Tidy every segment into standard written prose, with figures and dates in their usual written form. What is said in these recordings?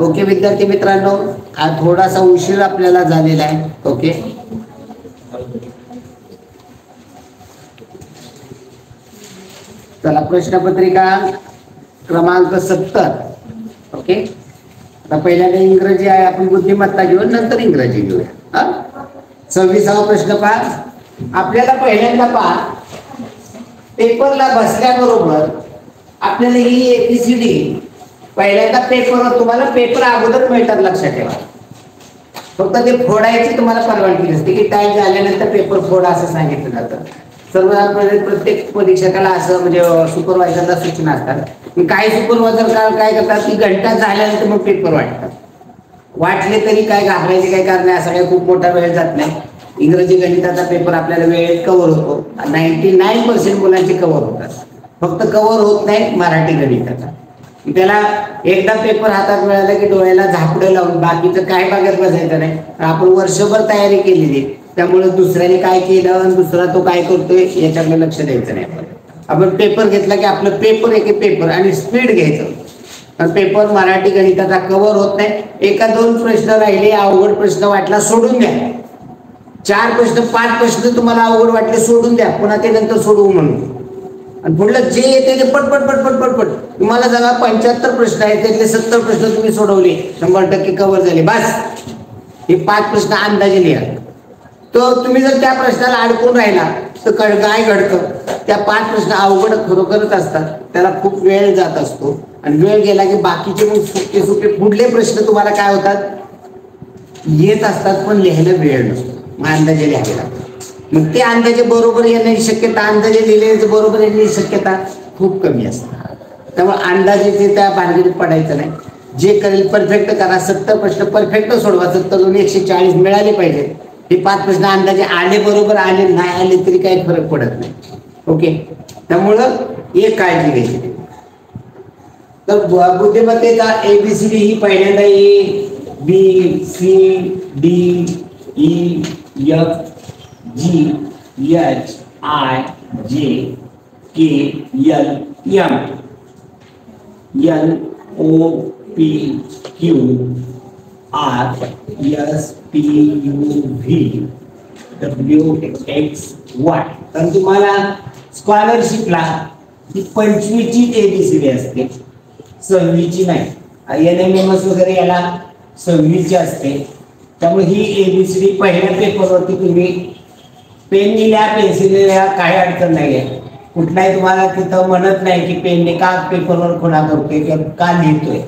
Okay विद्यार्थी मित्रांनो, हा थोडासा उशीर आपल्याला झालेला आहे. ओके, चला प्रश्नपत्रिका क्रमांक 70. ओके, आता पहिल्यांदा इंग्रजी आहे, आपण बुद्धिमत्ता घेऊन नंतर इंग्रजी घेऊया. 26वा प्रश्न पहा. आपल्याला पहिल्यांदा पहा, पेपरला बसल्याबरोबर आपल्याला ही एबीसीडी पहिल्यांदा पेपरवर, तुम्हाला पेपर अगोदर मिळतात लक्षात ठेवा. फक्त ते फोडायची तुम्हाला परवानगी नसते की टाइम झाल्यानंतर पेपर फोडा असं सांगितलं जातं. सर्व प्रत्येक परीक्षकाला असं म्हणजे सुपरवायझरला सूचना असतात. काही सुपरवायझर काय करतात की घंटा झाल्यानंतर मग पेपर वाटतात. वाटले तरी काय घाबरायचे काय कारण नाही, असा काही खूप मोठा वेळ जात नाही. इंग्रजी गणिताचा पेपर आपल्याला वेळेत कव्हर होतो. 99% मुलांचे कव्हर होतात. फक्त कव्हर होत नाही मराठी गणिताचा. त्याला एकदा पेपर हातात मिळाला की डोळ्याला झापडं लावून बाकीचं काय बघत बसायचं नाही. आपण वर्षभर तयारी केलेली, त्यामुळे दुसऱ्याने काय केलं आणि दुसरा तो काय करतोय याच्याकडे लक्ष द्यायचं नाही. आपण पेपर घेतला की आपलं पेपर एक पेपर आणि स्पीड घ्यायचं. पेपर मराठी गणिताचा कव्हर होत नाही. एका दोन प्रश्न राहिले, अवघड प्रश्न वाटला सोडून द्या. 4 प्रश्न 5 प्रश्न तुम्हाला अवघड वाटले सोडून द्या, पुन्हा ते नंतर सोडवू म्हणून. आणि पुढलं जे येते ते पटपट पटपट पटपट. तुम्हाला जगा 75 प्रश्न आहेत, त्यातले 70 प्रश्न तुम्ही सोडवले, 100% कव्हर झाले. बस हे 5 प्रश्न अंदाजे लिहा. तर तुम्ही जर त्या प्रश्नाला अडकून राहिला तर काय घडतं, त्या 5 प्रश्न अवघड खरोखरच असतात, त्याला खूप वेळ जात असतो. आणि वेळ गेला की बाकीचे मग सुके सुके पुढले प्रश्न तुम्हाला काय होतात, येत असतात पण लिहायला वेळ नसतो. मग अंदाजे लिहायला लागतात. मग ते अंदाजे बरोबर येण्याची शक्यता, अंदाजे लिहिण्याची बरोबर येण्याची शक्यता खूप कमी असते. त्यामुळे अंदाजे त्या भानगडीत पडायचं नाही. जे करेल परफेक्ट करा. 70 प्रश्न परफेक्ट सोडवा. 70 140 मिळाले पाहिजे. हे 5 प्रश्न अंदाजे आले बरोबर, आले नाही आले तरी काही फरक पडत नाही. ओके, त्यामुळं एक काळजी घ्यायची. तर बुद्धिमत्तेचा एबीसीडी ही पहिल्यांदा ABCDEFGHIJKLMNOPQRSTUV तर तुम्हाला स्कॉलरशिपला ही 25ची एबीसीडी असते, 26ची नाही. NMMS वगैरे याला 26ची असते. त्यामुळे ही एबीसीडी पहिल्या पेपरवरती तुम्ही पेन लिहा, पेन्सिल लिहा, काही अडचण नाही आहे. कुठलाही तुम्हाला तिथं म्हणत नाही की पेनने का पेपरवर खुणा करतोय किंवा का लिहितोय.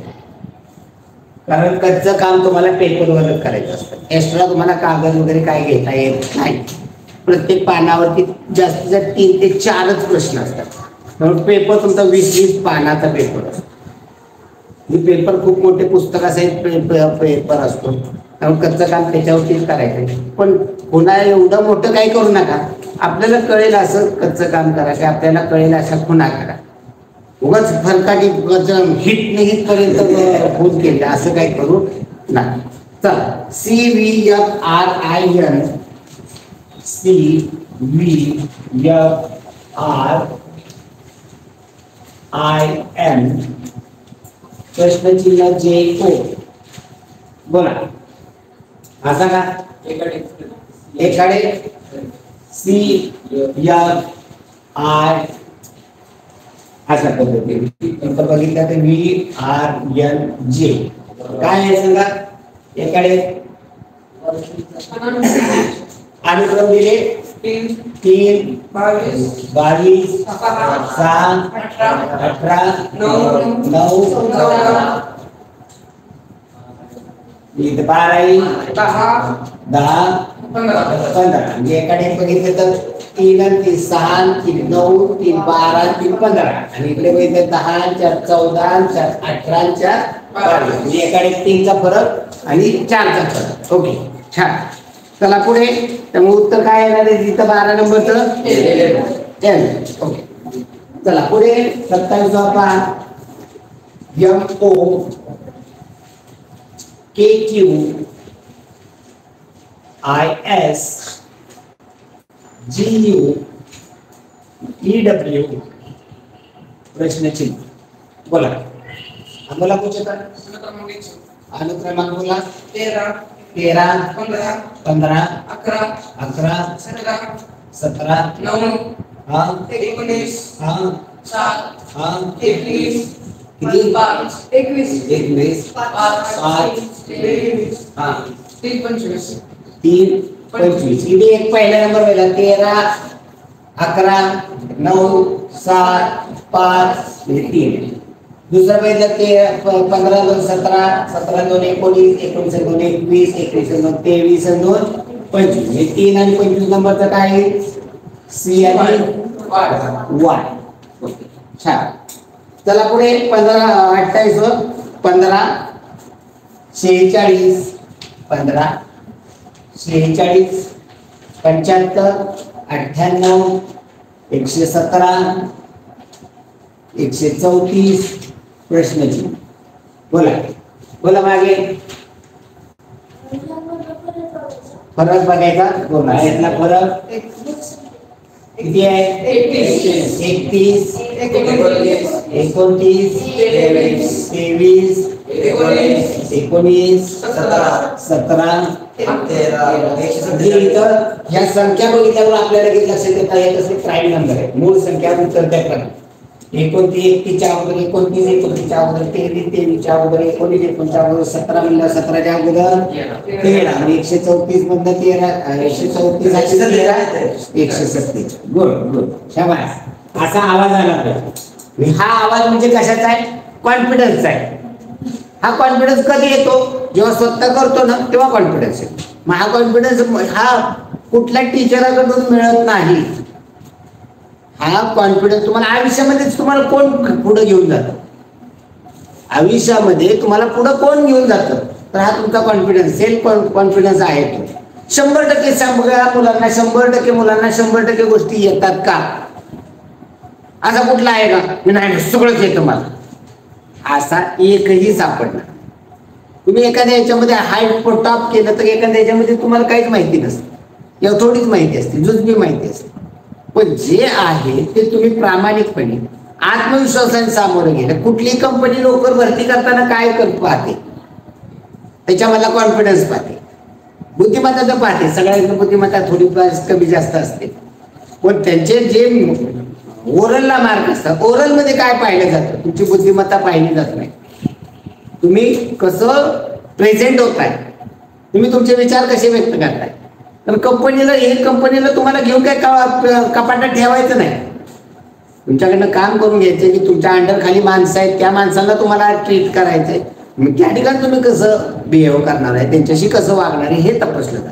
कारण कच्चं काम तुम्हाला पेपरवरच करायचं असतं. एक्स्ट्रा तुम्हाला कागद वगैरे काय घेता येत नाही. प्रत्येक पानावरती जास्तीत जास्त 3 ते 4च प्रश्न असतात. त्यामुळे पेपर तुमचा 20-20 पानाचा पेपर असतो. हे पेपर खूप मोठे पुस्तकासहित पेपर असतो. त्यामुळे कच्चं काम त्याच्यावरतीच करायचं. पण पुन्हा एवढं मोठं काही करू नका. आपल्याला कळेल असं कच्चं काम करा, की आपल्याला कळेल अशा खुणा करा. उगाच फरकाची हिट निहित पर्यंत खून केले असं काही करू नका. चला, CVFRIN प्रश्नचिन्ह JO बोला. असा का एकाडे CFI अशा पद्धतीने नंतर बघितलं तर VRNJ काय आहे सांगा. एकाडे अनुक्रम दिले 3, 22, 6, 18, 9, 10, 15. म्हणजे एकाडे बघितलं तर 3 आणि 3, 6 आणि 3, 9, 3, 12, 3, 15. आणि इकडे बघितलं 10, 4, 14, 4, 18, 4, 22. म्हणजे एकाडे 3चा फरक आणि 4चा फरक. ओके, छान. चला पुढे. त्यामुळे उत्तर काय येणार आहे तिथं 12 नंबरचं L. ओके, चला पुढे 27वा पहा. MOKQISGUEW प्रश्नचिन्ह बोला. आम्हाला पूछता अनुक्रमांक बोला. 13 13 15 15 11 11 17 17 9 हा 19 हा 7 हा 21 किती 5 21 21 5 5 23 हा 3 25 3 25 इथे एक पहिला नंबर पहिला 13 11 9 7 5 3 दुसरा पहिला 15 2 17 17 2 19 19 2 21 21 2 23 2 25 हे 3 आणि 25 नंबरचा काय आहे सी आणि वाय. ओके छान. चला पुढे 15 28 वर 15 46 15 46 75 98 117 134 प्रश्नचिन्ह. बोला बोला मागे फरक बघायचा. बोला यातला फरक किती आहे 31 31 29 29 23 19 17 इथं ह्या संख्या बघितल्यावर आपल्याला किती लक्षात येतात हे कसे प्राईम नंबर आहे. मूळ संख्या उतरत्या क्रमाने 29 31च्या अगोदर 29 31च्या अगोदर 23 23च्या अगोदर 19 19च्या अगोदर 17 म्हणलं 17च्या अगोदर 13 आणि 134 मधनं 13 134 137. गुड गुड शाबास. असा आवाज आला पाहिजे. हा आवाज म्हणजे कशाचा आहे कॉन्फिडन्सचा आहे. हा कॉन्फिडन्स कधी येतो जेव्हा स्वतः करतो ना तेव्हा कॉन्फिडन्स येतो. मग हा कॉन्फिडन्स हा कुठल्या टीचराकडून मिळत नाही. हा कॉन्फिडन्स तुम्हाला आयुष्यामध्येच तुम्हाला कोण पुढे घेऊन जातं. आयुष्यामध्ये तुम्हाला पुढे कोण घेऊन जातं तर हा तुमचा कॉन्फिडन्स सेल्फ कॉन्फिडन्स आहे तो. 100% सगळ्या मुलांना 100% मुलांना 100% गोष्टी येतात का असा कुठला आहे का मी नाही सगळंच येतं मला असा एकही सापडणार. तुम्ही एखाद्या याच्यामध्ये हाय टॉप केलं तर एखाद्या याच्यामध्ये तुम्हाला काहीच माहिती नसतं या थोडीच माहिती असते जुजबी माहिती असते. पण जे आहे ते तुम्ही प्रामाणिकपणे आत्मविश्वासाने सामोरे गेले. कुठलीही कंपनी लवकर भरती करताना काय पाहते त्याच्यामधला कॉन्फिडन्स पाहते बुद्धिमत्ता तर पाहते. सगळ्यांना बुद्धिमत्ता थोडी कमी जास्त असते पण त्यांचे जे ओरलला मार्क असतात ओरल मध्ये काय पाहिलं जातं तुमची बुद्धिमत्ता पाहिली जात नाही. तुम्ही कसं प्रेझेंट होताय तुम्ही तुमचे विचार कसे व्यक्त करताय. तर कंपनीला तुम्हाला घेऊन काय कपाटात ठेवायचं नाही. तुमच्याकडनं काम करून घ्यायचं की तुमच्या अंडर खाली माणसं आहेत त्या माणसांना तुम्हाला ट्रीट करायचंय. मग त्या ठिकाणी तुम्ही कसं बिहेव करणार आहे त्यांच्याशी कसं वागणार आहे हे तपासलं जातं.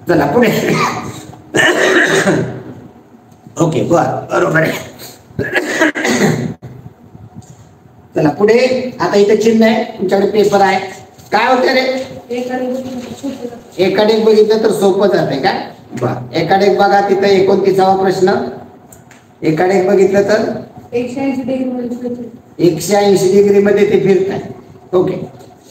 चला पुढे. ओके बरोबर आहे. चला पुढे आता इथे चिन्ह आहे तुमच्याकडे पेपर आहे काय होते रे एकाडे बघितलं तर सोपं जाते काय बर. एकाडे बघा तिथं 29वा प्रश्न. एकाडे बघितलं तर 180 डिग्री मध्ये ते फिरत आहे. ओके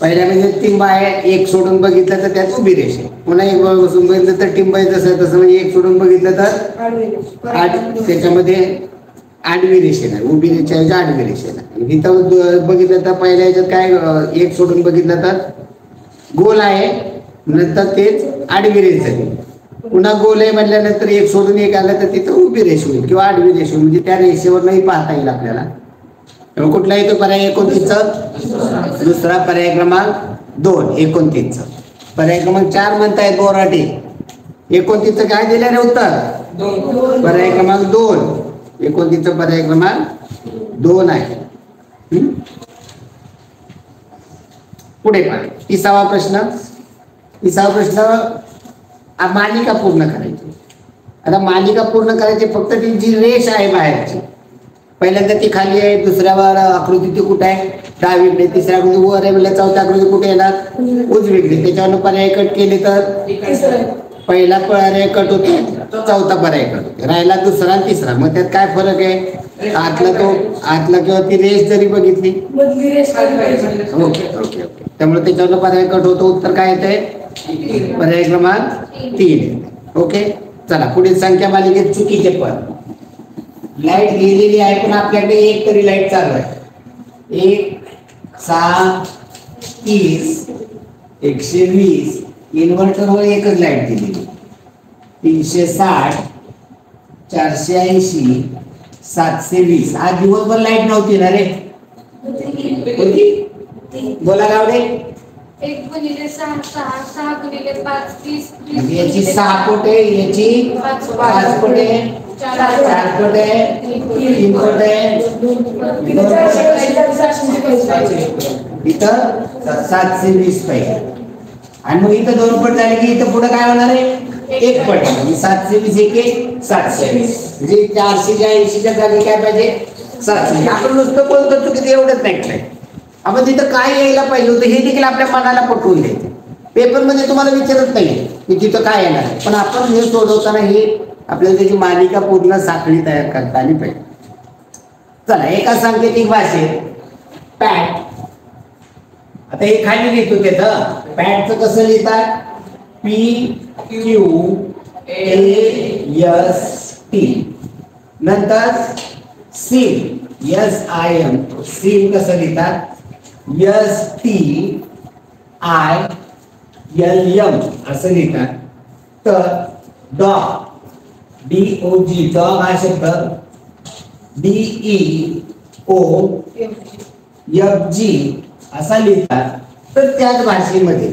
पहिल्या म्हणजे टिंब आहे एक सोडून बघितलं तर त्यात उभी रेष आहे. पुन्हा एक बसून बघितलं तर टिंब आहे तसं तसं म्हणजे एक सोडून बघितलं तर त्याच्यामध्ये आडवी रेषेला उभी रेषेच्या आडवी रेषेला. इथं बघितलं तर पहिल्या ह्याच्यात काय एक सोडून बघितलं तर गोल आहे नंतर तेच आडवी रेष झाली. पुन्हा गोल आहे म्हटल्यानंतर एक सोडून एक आलं तर तिथं उभी रेष होईल किंवा आडवी रेष होईल म्हणजे त्या रेषेवर नाही पाहता येईल आपल्याला. कुठला येतो पर्याय 29 दुसरा पर्याय क्रमांक 2 29 पर्याय क्रमांक 4 म्हणतायत बोराटे 29 काय दिलं रे उत्तर पर्याय क्रमांक 2 29 पर्याय क्रमांक 2 आहे. पुढे पहा 30वा प्रश्न. 30वा प्रश्न मालिका पूर्ण करायची. आता मालिका पूर्ण करायची फक्त ती जी रेष आहे बाहेरची पहिल्यांदा ती खाली आहे दुसऱ्यावर आकृती ती कुठे आहे डावीकडे तिसऱ्या आकृती वर आहे म्हणजे चौथ्या आकृती कुठे येणार उजवीकडे. त्याच्यावर पर्याय कट केले तर पहिला पर्याय कट होतो चौथा पर्याय कट होतो राहिला दुसरा आणि तिसरा. मग त्यात काय फरक आहे आतला किंवा ती रेष जरी बघितली ओके ओके ओके त्यामुळे त्याच्यावर पर्याय कट होतो. उत्तर काय येते पर्याय क्रमांक 3. ओके चला पुढील संख्या मालिकेत चुकीचे पद. लाईट गेलेली आहे पण आपल्याकडे एक तरी लाईट चालू आहे 1 6 120 120 इन्व्हर्टरवर एकच लाईट दिली 360 480 720 आज दिवसभर लाईट नव्हती ना रे कोणती बोला गावडे 1 गुणिले 6 6 6 गुणिले 5 30 म्हणजे याची 6 कोट आहे याची 5 कोट आहे 4 कोट आहे 3 कोट आहे इथं 720 पाहिजे आणि मग इथं 2 पट झाले की इथं पुढे काय होणार आहे 1 पट म्हणजे 720 1 720 म्हणजे 480 च्या जागी काय पाहिजे 700 आपण नुसतं बोलतो चुकीचं एवढंच नाही आपण तिथं काय यायला पाहिजे होतं हे देखील आपल्या मनाला पटवून द्यायचं पेपर मध्ये तुम्हाला विचारत नाही की तिथं काय येणार आहे पण आपण हे सोडवताना हे आपल्याला त्याची मालिका पूर्ण साखळी तयार करता आली पाहिजे चला एका सांकेतिक भाषेत पॅट आता हे खाली लिहितो त्याचं पॅटचं कसं लिहितात PQAST नंतर सिम SIM सिम कसं लिहितात STILM असं लिहितात तर डॉग DOG डॉग हा शब्द DEOFG असा लिहितात तर त्याच भाषेमध्ये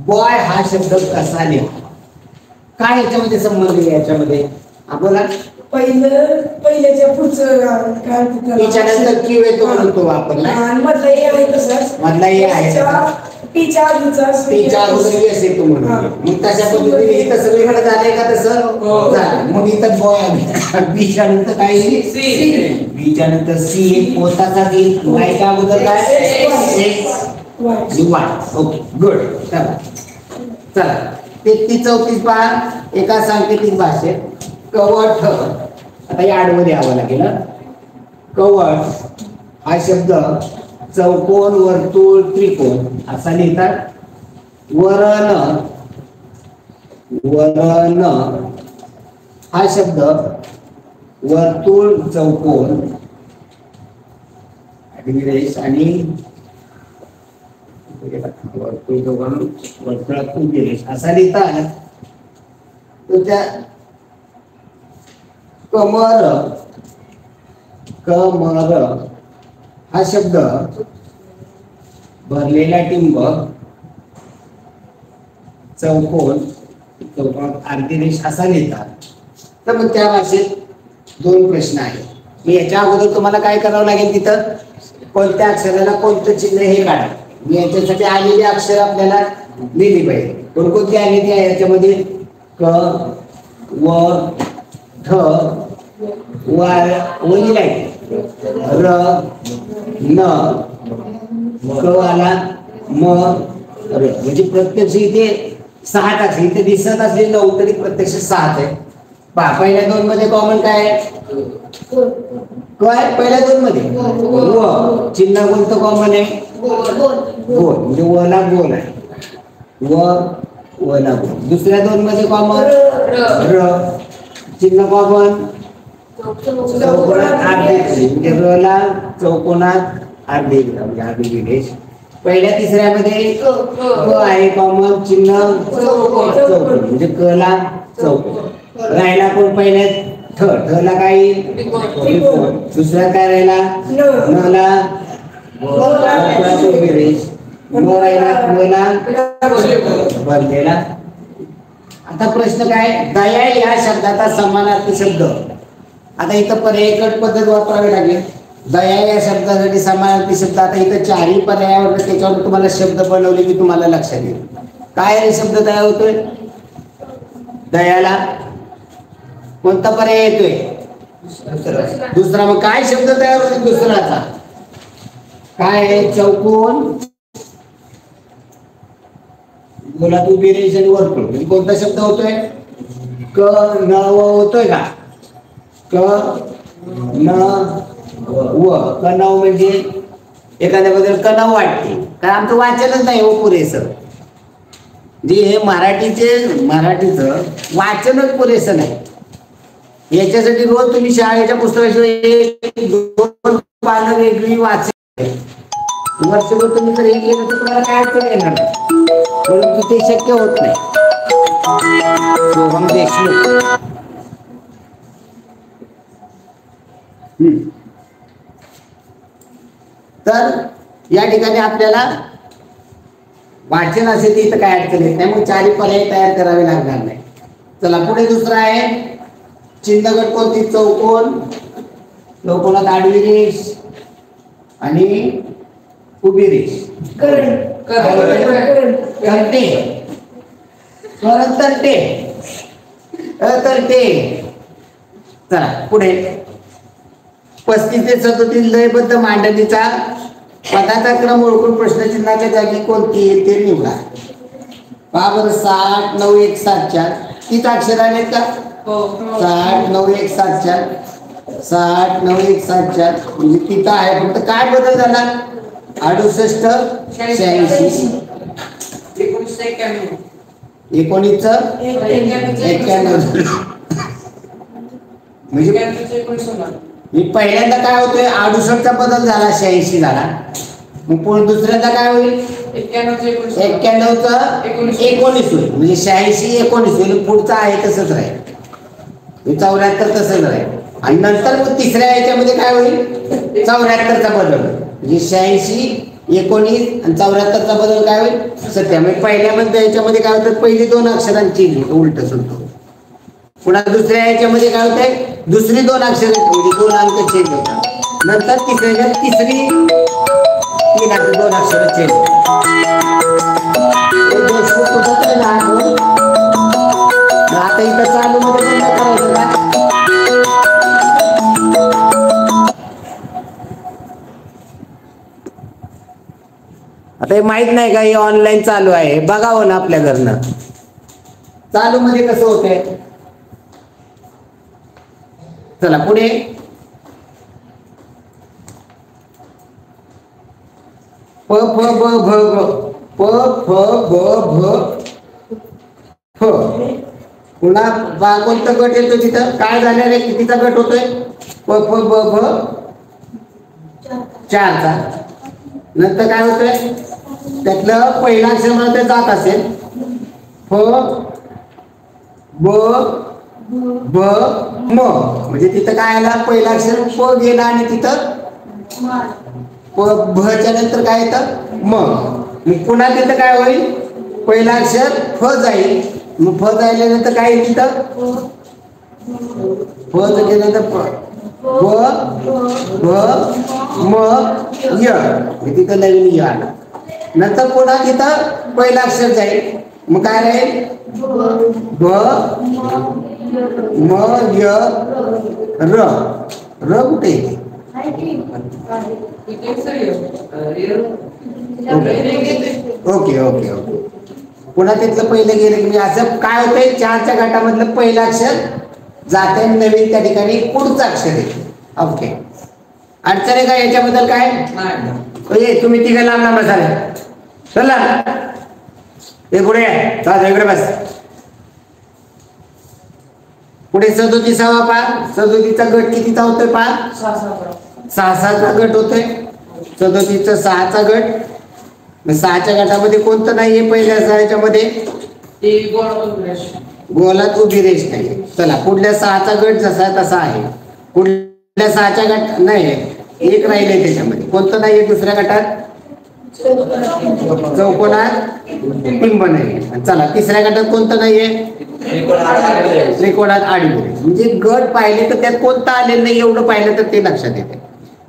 बॉय हा शब्द कसा लिहा काय याच्यामध्ये संबंध आहे याच्यामध्ये बोला पहिल्याच्या पुढचं काय त्याच्यानंतर क्यू येतो म्हणतो वापरला आणि मधला ए आहे तसंच मधला ए आहे टीच्या आधीचा त्याच्या अगोदर येस येतो म्हणून मग तशा पद्धतीने इथं सगळीकडे झालंय का तसं झालं मग इथं बॉय बीच्या नंतर काय येईल बीच्या नंतर सी पोताचा सी वायच्या अगोदर काय वाय ओके गुड चला चला 33 34 पहा एका सांकेतिक भाषेत कवठ आता या आडमध्ये यावं लागेल कवठ हा शब्द चौकोन वर्तुळ त्रिकोण असा लिहितात वरण वरण हा शब्द वर्तुळ चौकोन आणि वर्तुळ चौकोन वर्तुळात उभी असा लिहितात तर त्या कमर कमर हा शब्द भरलेला टिंब चौकोन चौकोनात अर्धी रेष असा लिहितात तर मग त्या भाषेत 2 प्रश्न आहेत मी याच्या अगोदर तुम्हाला काय करावं लागेल तिथं कोणत्या अक्षराला कोणतं चिन्ह हे काढा मी याच्यासाठी आलेली अक्षर आपल्याला लिहिली पाहिजे कोणकोणती आलेली आहे याच्यामध्ये क व ठ वही र न क आला म र म्हणजे प्रत्यक्ष इथे 6 अक्षर इथे दिसत असले 9 तरी प्रत्यक्ष 6 आहे पहा पहिल्या 2 मध्ये कॉमन काय आहे काय पहिल्या 2 मध्ये व चिन्ह कोणतं कॉमन आहे गोल म्हणजे वला गोल आहे वला गोल दुसऱ्या 2 मध्ये कॉमन र चिन्ह कॉमन चौकोनात अर्धे म्हणजे रला चौकोनात अर्धे म्हणजे अर्धी रेष पहिल्या तिसऱ्यामध्ये क आहे कॉमन चिन्ह चौकोन म्हणजे क ला चौकोन राहिला कोण पहिल्या ठ ला काय दुसऱ्या काय राहिला न ला रेष न राहिला भरलेला आता प्रश्न काय दया या शब्दाचा समानार्थी शब्द आता इथं पर्यायी पद्धत वापरावी लागेल दया या शब्दासाठी समानार्थी शब्द आता इथं 4ही पर्यायावर त्याच्यावर तुम्हाला शब्द बनवले की तुम्हाला लक्षात येईल काय रे शब्द तयार होतोय दयाला कोणता पर्याय येतोय दुसरा मग काय शब्द तयार होतो दुसराचा काय आहे चौकोन बोला तू बिरेशन वर्तुळ म्हणजे कोणता शब्द होतोय क न व होतोय का क न व कनव म्हणजे एखाद्याबद्दल कनव वाटते कारण आमचं वाचनच नाही हो पुरेसं जे हे मराठीचं वाचनच पुरेसं नाही याच्यासाठी रोज तुम्ही शाळेच्या पुस्तकाशिवाय 2 पानं वेगळी वाच वर्षभर तुम्ही जर हे केलं तर तुम्हाला काय अडचण येणार नाही. परंतु ते शक्य होत नाही. सोहम देशमुख. तर या ठिकाणी आपल्याला वाचन असेल इथं काय अडचण येत नाही, मग चारही पर्याय तयार करावे लागणार नाही. चला पुढे दुसरा आहे चिन्हगट कोणती? चौकोन, चौकोनात आडवी रेष आणि उभी रेष. करते करते करते. चला पुढे 35 ते 37 लयबद्ध मांडणीचा पदाचा क्रम ओळखून प्रश्नचिन्हाच्या जागी कोणती येते निवडा. पहा बरं 60 9 1 7 4 तीच अक्षर आहेत का? 60 9 1 7 4 60 9 1 7 4 म्हणजे तिथं आहे. फक्त काय बदल झाला? 68 86 19 91 म्हणजे मी पहिल्यांदा काय होतोय 68चा बदल झाला 86 झाला. मग पुढे दुसऱ्यांदा काय होईल? 91चा 19 होईल. म्हणजे 86 19 होईल. पुढचा आहे तसंच राहील. 74 तसंच राहील. आणि नंतर मग तिसऱ्या याच्यामध्ये काय होईल? 74चा बदल. म्हणजे 86 19 आणि 74चा बदल काय होईल? 70. म्हणजे पहिल्यामध्ये याच्यामध्ये काय होतं? पहिली 2 अक्षरांची उलट सुलट. पुन्हा दुसऱ्या याच्यामध्ये काय होतंय? दुसरी 2 अक्षर म्हणजे 2 अंक चेंज होतात. नंतर तिसऱ्या तिसरी 3 2 अक्षर चेंज. आता इथं चालू मध्ये बंद करायचं का? आता हे माहित नाही का हे ऑनलाईन चालू आहे? बघावं ना आपल्या घरनं. चालू मध्ये कसं होतंय? चला पुढे प फ ब भ ग प फ ब भ फ. पुन्हा कोणता गट येतो तिथं? काय झालेलं आहे? कितीचा गट होतोय? प फ ब भ 4चा. नंतर काय होतंय? त्यातलं पहिला अक्षर मला ते जात असेल फ ब ब म. म्हणजे तिथं काय आला? पहिला अक्षर प गेला आणि तिथं प भच्या नंतर काय येतं? म. पुन्हा तिथं काय होईल? पहिला अक्षर फ जाईल. मग फ जायल्यानंतर काय येईल तिथं? फ गेल्यानंतर प ब म य. तिथं नवीन य आला. नंतर पुन्हा तिथं पहिला अक्षर जाईल. मग काय राहील? ब म य र. र कुठे येते? Okay okay okay. पुन्हा तिथलं पहिलं गेलं की असं काय होतंय? 4च्या गटामधलं पहिलं अक्षर जाते नवीन त्या ठिकाणी पुढचं अक्षर येते. ओके. अडचण आहे का याच्याबद्दल? काय तुम्ही तिघं लांब लांब बसाल. चला हे पुढे इकडे बस. पुढे 37वा पहा. 37चा गट कितीचा होतोय पहा? 6चा गट होतोय. 37चा 6चा गट. 6च्या गटामध्ये कोणतं नाहीये पहिल्या 6च्यामध्ये? गोलात उभी रेष नाही. चला पुढल्या 6चा गट जसा तसा आहे. पुढल्या 6च्या गट नाही, एक राहिले त्याच्यामध्ये. कोणतं नाहीये दुसऱ्या गटात? चौकोनात टिंब नाही. चला तिसऱ्या गटात कोणतं नाहीये? त्रिकोणात आडवी. म्हणजे गट पाहिले तर त्यात कोणतं आलेलं नाही एवढं पाहिलं तर ते लक्षात येते.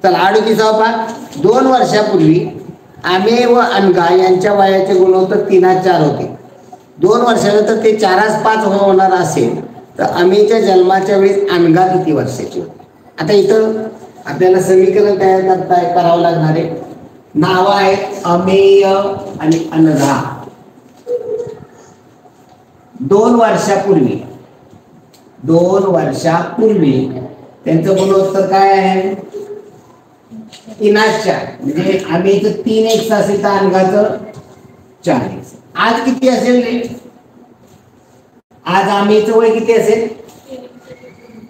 चला 38वा पहा. 2 वर्षापूर्वी आमे व अनघा यांच्या वयाचे गुणोत्तर 3:4 होते. 2 वर्षानंतर ते 4:5 होणार असेल तर अमेच्या जन्माच्या वेळेस अनघा किती वर्षाची होती? आता इथं आपल्याला समीकरण तयार करावं लागणार आहे. नाव आहेत अमेय आणि अनघा. 2 वर्षापूर्वी त्यांचं गुणोत्तर काय आहे? 3:4. म्हणजे अमेयचं 3x असेल तर अनघाचं 4x. आज किती असेल रे? आज अमेयचं वय किती असेल?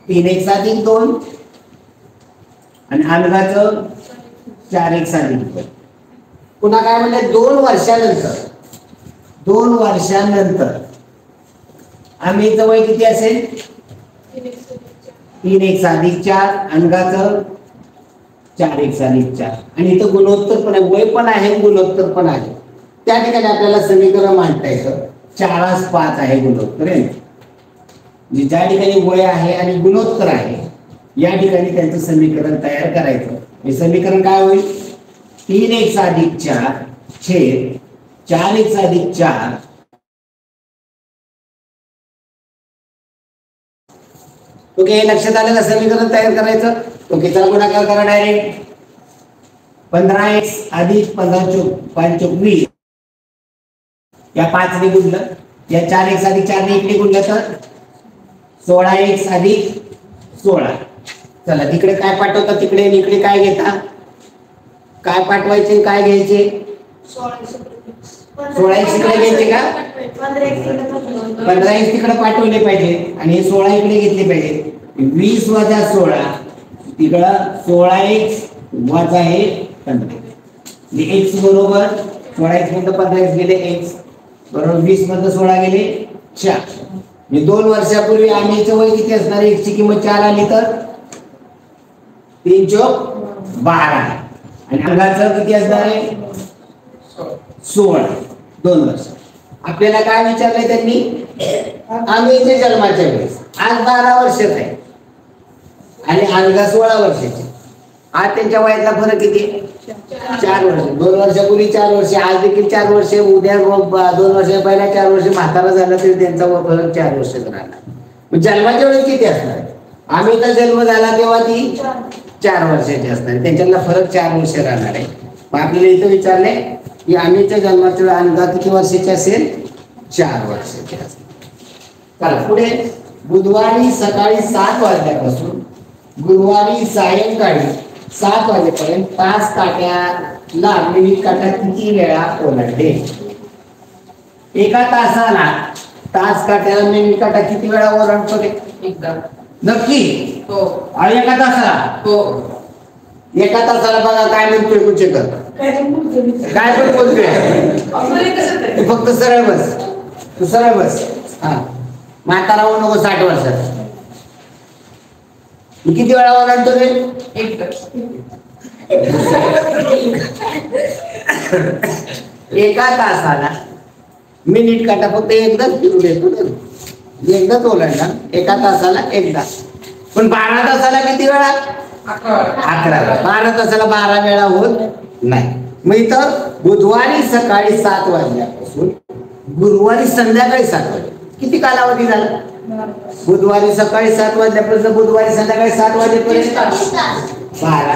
3x + 2 आणि अनघाचं 4x + 2. पुन्हा काय म्हणले 2 वर्षानंतर 2 वर्षानंतर आम्हीचं वय किती असेल 3x+4 अंगाचं 4x+4 आणि इथं गुणोत्तर पण आहे, वय पण आहे गुणोत्तर पण आहे. त्या ठिकाणी आपल्याला समीकरण मांडता येतं 4:5 आहे गुणोत्तर आहे. म्हणजे ज्या ठिकाणी वय आहे आणि गुणोत्तर आहे या ठिकाणी त्यांचं समीकरण तयार करायचं. हे समीकरण काय होईल 3x+4 छेद 4x+4 ओके. हे लक्षात आलं का समीकरण तयार करायचं. ओके चला गुणाकार करा डायरेक्ट 15x + 15 = 20 या 5 ने गुणलं या 4x+4 ने इकडे गुणलं तर 16x + 16. चला तिकडे काय पाठवता तिकडे आणि इकडे काय घेता काय पाठवायचे काय घ्यायचे 16x इकडे घ्यायचे का 15x तिकडे पाठवले पाहिजे आणि 16 इकडे घेतले पाहिजे. 20 - 16 तिकडं 16x वजा हे 15 म्हणजे x बरोबर 16x मधून 15x गेले x बरोबर 20 मधून 16 गेले 4. म्हणजे 2 वर्षापूर्वी आम्हीचं वय किती असणार आहे x ची किंमत 4 आली तर 3 × 12 आणि अंगाचं किती असणार आहे 16. 2 वर्ष. आपल्याला काय विचारलंय त्यांनी आम्हीच्या जन्माच्या वेळेस आज 12 वर्षाचा आहे आणि अंगा 16 वर्षाचे. आज त्यांच्या वयातला फरक किती 4 वर्ष. 2 वर्षापूर्वी 4 वर्ष आज देखील 4 वर्ष उद्या 2 वर्ष पहिल्या 4 वर्ष म्हातारा झाला तरी त्यांचा फरक 4 वर्षाचा राहणार. जन्माच्या वेळेस किती असणार आम्हीचा जन्म झाला तेव्हा ती 4 वर्षाची असणार त्यांच्यातला फरक 4 वर्ष राहणार आहे. मग आपल्याला इथं विचारलंय की आम्हीच्या जन्माच्या वेळी अंगा किती वर्षाची असेल 4 वर्षाची असेल. चला पुढे बुधवारी सकाळी 7 वाजल्यापासून गुरुवारी सायंकाळी 7 वाजेपर्यंत तास काट्याला मिनिट काटा किती वेळा ओलांडले. एका तासाला तास काट्याला मिनिट काटा किती वेळा ओलांडतो ते एकदा नक्की हो आणि एका तासाला हो एका तासाला बघा काय म्हणतोय कुचेकर काय पण बोलतोय तू फक्त सरळ बस तू सरळ बस. हा म्हातारा होऊ नको 60 वर्षात. किती वेळा ओलांडतो रे एकदा एका तासाला मिनिट काटा फक्त एकदाच फिरू देतो एकदाच ओलांडला एका तासाला एकदा. पण 12 तासाला किती वेळा 11 वेळा. 12 तासाला 12 वेळा होत नाही. मग इथं बुधवारी सकाळी 7 वाजल्यापासून गुरुवारी संध्याकाळी 7 वाजले किती कालावधी झाला. बुधवारी सकाळी 7 वाजल्यापासून बुधवारी संध्याकाळी 7 वाजेपर्यंत 12.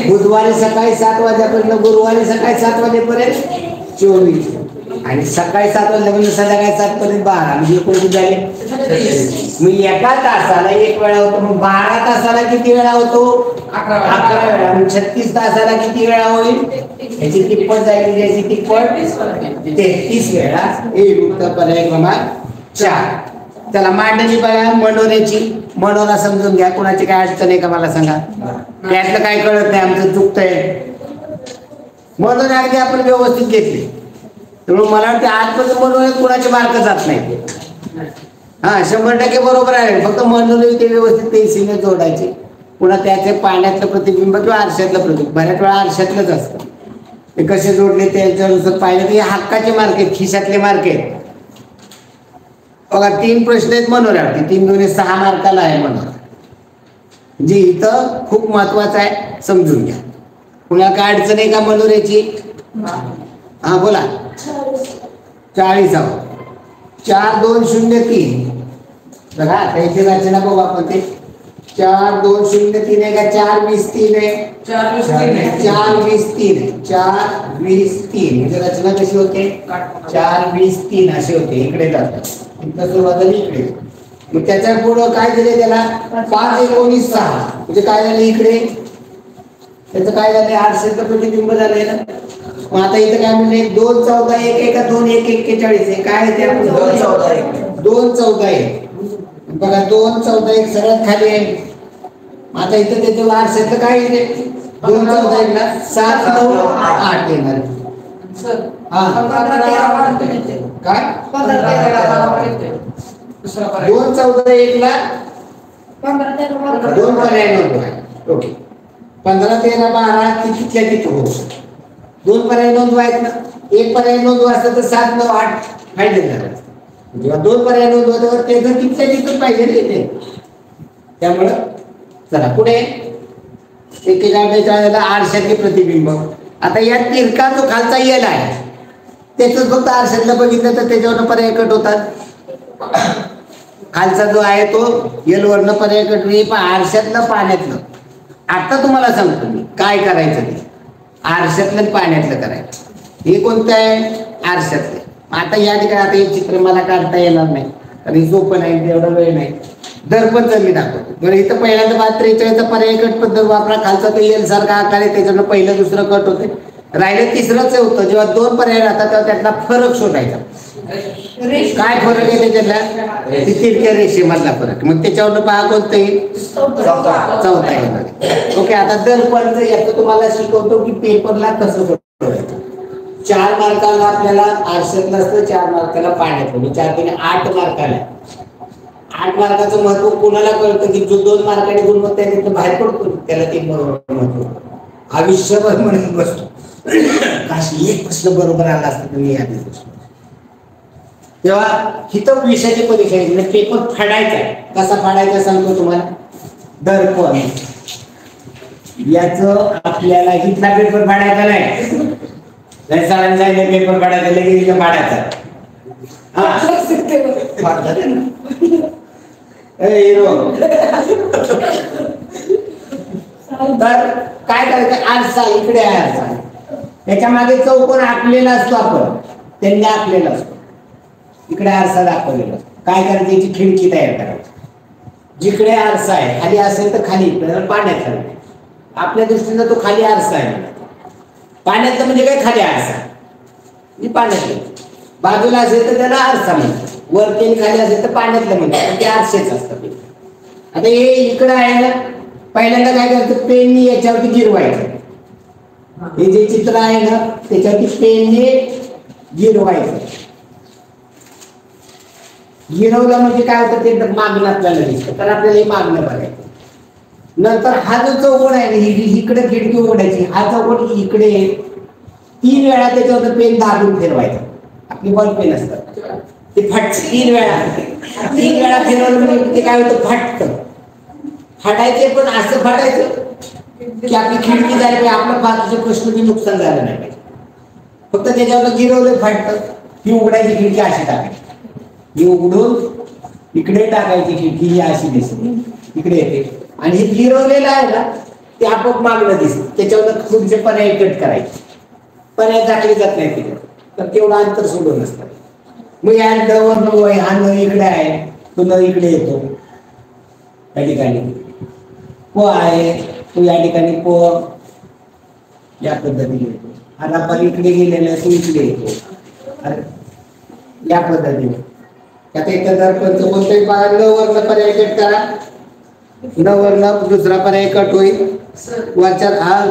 बुधवारी सकाळी 7 वाजल्यापासून गुरुवारी सकाळी 7 वाजेपर्यंत 24 आणि सकाळी 7 वाजल्यापासून संध्याकाळी 7 पर्यंत 12 म्हणजे कोणते झाले. मग एका तासाला 1 वेळा होतो. मग 12 तासाला किती वेळा होतो 11 वेळा. मग 36 तासाला किती वेळा होईल याची तिप्पट जाईल याची तिप्पट 33 वेळा. हे उत्तर पर्याय क्रमांक 4. चला मांडणी बघा मनोऱ्याची. मनोरा समजून घ्या कुणाची काय अडचण आहे का मला सांगा. त्यातलं काय कळत नाही आमचं चुकतंय. मनोरे अगदी आपण व्यवस्थित घेतले त्यामुळे मला वाटतं आजपर्यंत मनोरे कुणाचे मार्क जात नाही. हा 100% बरोबर आहे. फक्त मनोरे ते व्यवस्थित पेन्सिलने जोडायचे. पुन्हा त्याचे पाण्यातलं प्रतिबिंब किंवा आरशातलं प्रतिबिंब बऱ्याच वेळा आरशातलंच असतं. ते कसे जोडले त्याच्यानुसार पाहिलं की हक्काचे मार्क आहेत खिशातले मार्क आहेत. बघा 3 प्रश्न आहेत मनोऱ्यावरती 3 × 2 = 6 मार्काला आहे मनोरा. म्हणजे इथं खूप महत्वाचं आहे समजून घ्या. पुन्हा काय अडचण आहे का मनोऱ्याची. हा बोला 40 4 2 0 3 बघा त्याची रचना बघू आपण ते 4 2 0 3 आहे का 4 20 3 आहे 4 + 3 आहे 4 20 3 आहे 4 20 3 म्हणजे रचना कशी होते 4 20 3 अशी होते. इकडे जातात इथं सुरुवात झाली इकडे. मग त्याच्या पुढं काय दिले त्याला 5 19 6 म्हणजे काय झालं इकडे त्याचं काय झालं 800चं प्रतिबिंब झालंय ना. मग आता इथं काय म्हणले 2 14 1 1 2 1 41 आहे. काय आहे ते आपण 2 14 1 2 14 1 बघा 2 14 1 सगळ्यात खाली आहे. आता इथं त्याचं 800चं काय येते 2 14 1 ला 7 9 8 येणार. सर हा. 15-13 येते. काय 15-13 येते. दुसरा पर्याय 2 14 1 ला 15-13 दोन पर्याय नोंदवा. ओके 15 13 12 तिथल्या तिथं होऊ शकतं. 2 पर्याय नोंदवायत ना. एक पर्याय नोंदवा असतं तर 7 9 8 फायदे झाला. जेव्हा 2 पर्याय नोंदवतो ते जर तिथल्या तिथं पाहिजे ना ते. त्यामुळं चला पुढे एकेकाळेला आरशातले प्रतिबिंब. आता या तिरका जो खालचा येल आहे त्याच फक्त आरशातलं बघितलं तर त्याच्यावरनं पर्याय कट होतात. खालचा जो आहे तो येल वरनं पर्याय कट होईल. पण आरशातलं पाण्यातलं आता तुम्हाला सांगतो मी काय करायचं ते. आरशातलं आणि पाण्यातलं करायचं. हे कोणतं आहे आरशातलं. आता या ठिकाणी आता हे चित्र मला काढता येणार नाही कारण हे सोपं नाही तेवढा वेळ नाही. दर्पणचं मी दाखवतो. बरं इथं पहिल्यांदा 43चा पर्याय कट पद्धत वापरा. खालचा तो येल सारखा आकार आहे त्याच्यानं पहिलं दुसरं कट होते. राहिलं तिसरंच होतं. जेव्हा 2 पर्याय राहतात तेव्हा त्यातला फरक शोधायचा. काय फरक आहे त्याच्यातला ती तिरक्या रेषेमधला फरक. मग त्याच्यावरनं पहा कोणतं येईल चौथा येणार. ओके आता दर्पणचं याचं तुम्हाला शिकवतो की पेपरला कसं सोडवायचं. 4 मार्काला आपल्याला आरशातलं असतं 4 मार्काला पाण्यातलं. 4 3 8 मार्काला. 8 मार्काचं महत्व कोणाला कळतं की जो 2 मार्काने गुणवत्ता आहे तिथं बाहेर पडतो त्याला 3 बरोबर महत्व आयुष्यभर म्हणून बसतो. काशी एक प्रश्न बरोबर आला असता तर मी आधीच बसतो. तेव्हा हिथं विषयाची परीक्षा आहे पेपर फाडायचा. कसा फाडायचा सांगतो तुम्हाला. दर्पण याच आपल्याला हिथला पेपर फाडायचा नाही. सरांनी सांगितलं पेपर फाडायचा लगेच इथं फाडायचा. हा फाडतात ना. तर काय करायचं आरसा इकडे आहे आरसा. त्याच्या मागे चौकोन आखलेला असतो. आपण त्यांनी आखलेला असतो. इकडे आरसा दाखवलेला असतो. काय करायचं याची खिडकी तयार करायची. जिकडे आरसा आहे खाली असेल तर खाली पाण्यात खाली. आपल्या दृष्टीनं तो खाली आरसा आहे. पाण्यातलं म्हणजे काय खाली आरसा पाण्यातलं. बाजूला असेल तर त्याला आरसा म्हणतात. वरती खाली असेल तर पाण्यातलं म्हणतात. ते आरसेच असतात. आता हे इकडं आहे ना. पहिल्यांदा काय करायचं पेननी याच्यावरती गिरवायचं. हे जे चित्र आहे ना त्याच्यावरती पेनने गिरवायचं. गिरवलं म्हणजे काय होतं ते मागणं आपल्याला दिसतं. तर आपल्याला हे मागणं बघायचं. नंतर हा जो चौकोन आहे इकडे खिडकी उघडायची. हा चौकोन इकडे 3 वेळा त्याच्यावर पेन दाबून फिरवायचं. आपली बॉल पेन असतात ते फट 3 वेळा फिरवलं म्हणजे ते काय होतं फाटतं. फाटायचे पण असं फाटायचं की आपली खिडकी झाली पाहिजे. आपलं बाजूचं कृष्णाचं नुकसान झालं नाही पाहिजे. फक्त त्याच्यावर गिरवलं फाटतं. ही उघडायची खिडकी अशी टाकायची. ही उघडून इकडे टाकायची खिडकी. ही अशी दिसते इकडे येते. आणि हे गिरवलेलं आहे ना ते आपोआप मागणं दिसतं. त्याच्यावर तुमचे पर्याय कट करायचे. पर्याय टाकले जात नाही तिथे तर तेवढं अंतर सोडून असतं. मग या डवर हा न इकडे आहे तो न इकडे येतो. या ठिकाणी प आहे तो या ठिकाणी प या पद्धतीने येतो. आणि आपण इकडे गेलेला तो इकडे येतो या पद्धतीने. आता इथं दर्पणचं कोणतंही न वरनं पर्याय कट करा. न वरनं दुसरा पर्याय कट होईल. वरच्या हा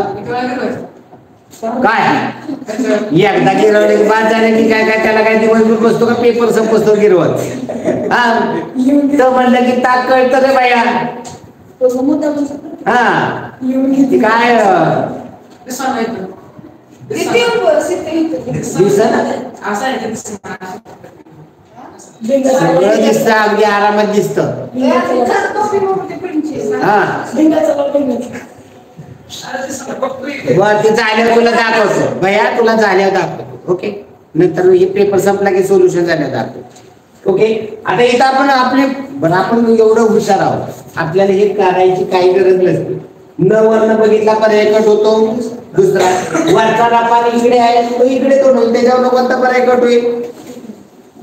काय एकदा गिरवले की बाद झाले की काय काय त्याला काय दिवसभर बसतो का पेपर संपतो गिरवत. हा तर म्हणलं की ताक कळतं रे बाया. हा काय सगळं दिसतं अगदी आरामात दिसतं. हा वरती झाल्यावर तुला दाखवतो भैया. तुला झाल्यावर दाखवतो. ओके नंतर हे पेपर संपला की सोल्युशन झाल्यावर दाखवतो. ओके आता इथं आपण एवढं हुशार आहोत. आपल्याला हे करायची काही गरज नसते. न वरनं बघितला पर्याय कट होतो. दुसरा वरचा रापार इकडे आहे तो इकडे कट होईल. त्याच्यावर कोणता पर्याय कट होईल.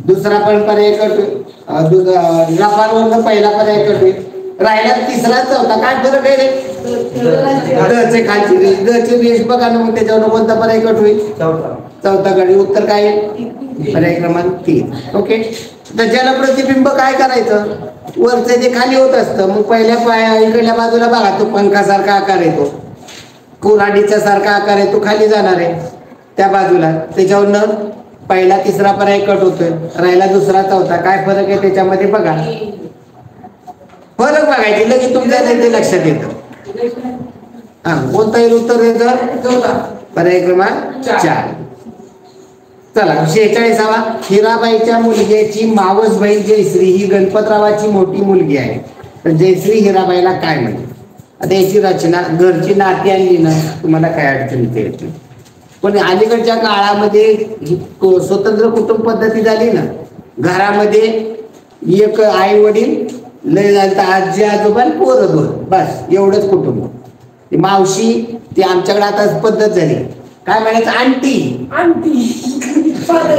दुसरा पण पर्याय कट होईल. रापारवरनं पहिला पर्याय कट होईल. राहिला तिसरा चौथा काय फरक आहे रे. ड खालची रेष ड ची रेष बघा ना. मग त्याच्यावर कोणता पर्याय कट होईल चौथा कडे. उत्तर काय पर्याय क्रमांक 3. ओके तर ज्याला प्रतिबिंब काय करायचं वरचं जे खाली होत असतं. मग पहिल्या इकडल्या बाजूला बघा तो पंखासारखा आकार येतो. कुऱ्हाडीचा सारखा आकार आहे तो खाली जाणार आहे. त्या बाजूला, त्याच्यावरनं पहिला तिसरा पर्याय कट होतोय, राहिला दुसरा चौथा. काय फरक आहे त्याच्यामध्ये बघा, फरक बघायची लगेच तुमच्या ते लक्षात येतं. हा, कोणता येईल उत्तर द्यायचं? पर्याय क्रमांक 4. चला 46वा. हिराबाईच्या मुलग्याची मावस बहीण जयश्री ही गणपतरावाची मोठी मुलगी आहे, तर जयश्री हिराबाईला काय म्हणते? आता याची रचना, घरची नाती आणली ना तुम्हाला काय अडचण येते. पण अलीकडच्या काळामध्ये स्वतंत्र कुटुंब पद्धती झाली ना, घरामध्ये एक आई वडील, लय झालं तर आजी आजोबा, पोरं दोन, बस एवढंच कुटुंब. ती मावशी, ती आमच्याकडे आता पद्धत झाली, काय म्हणायचं, आंटी,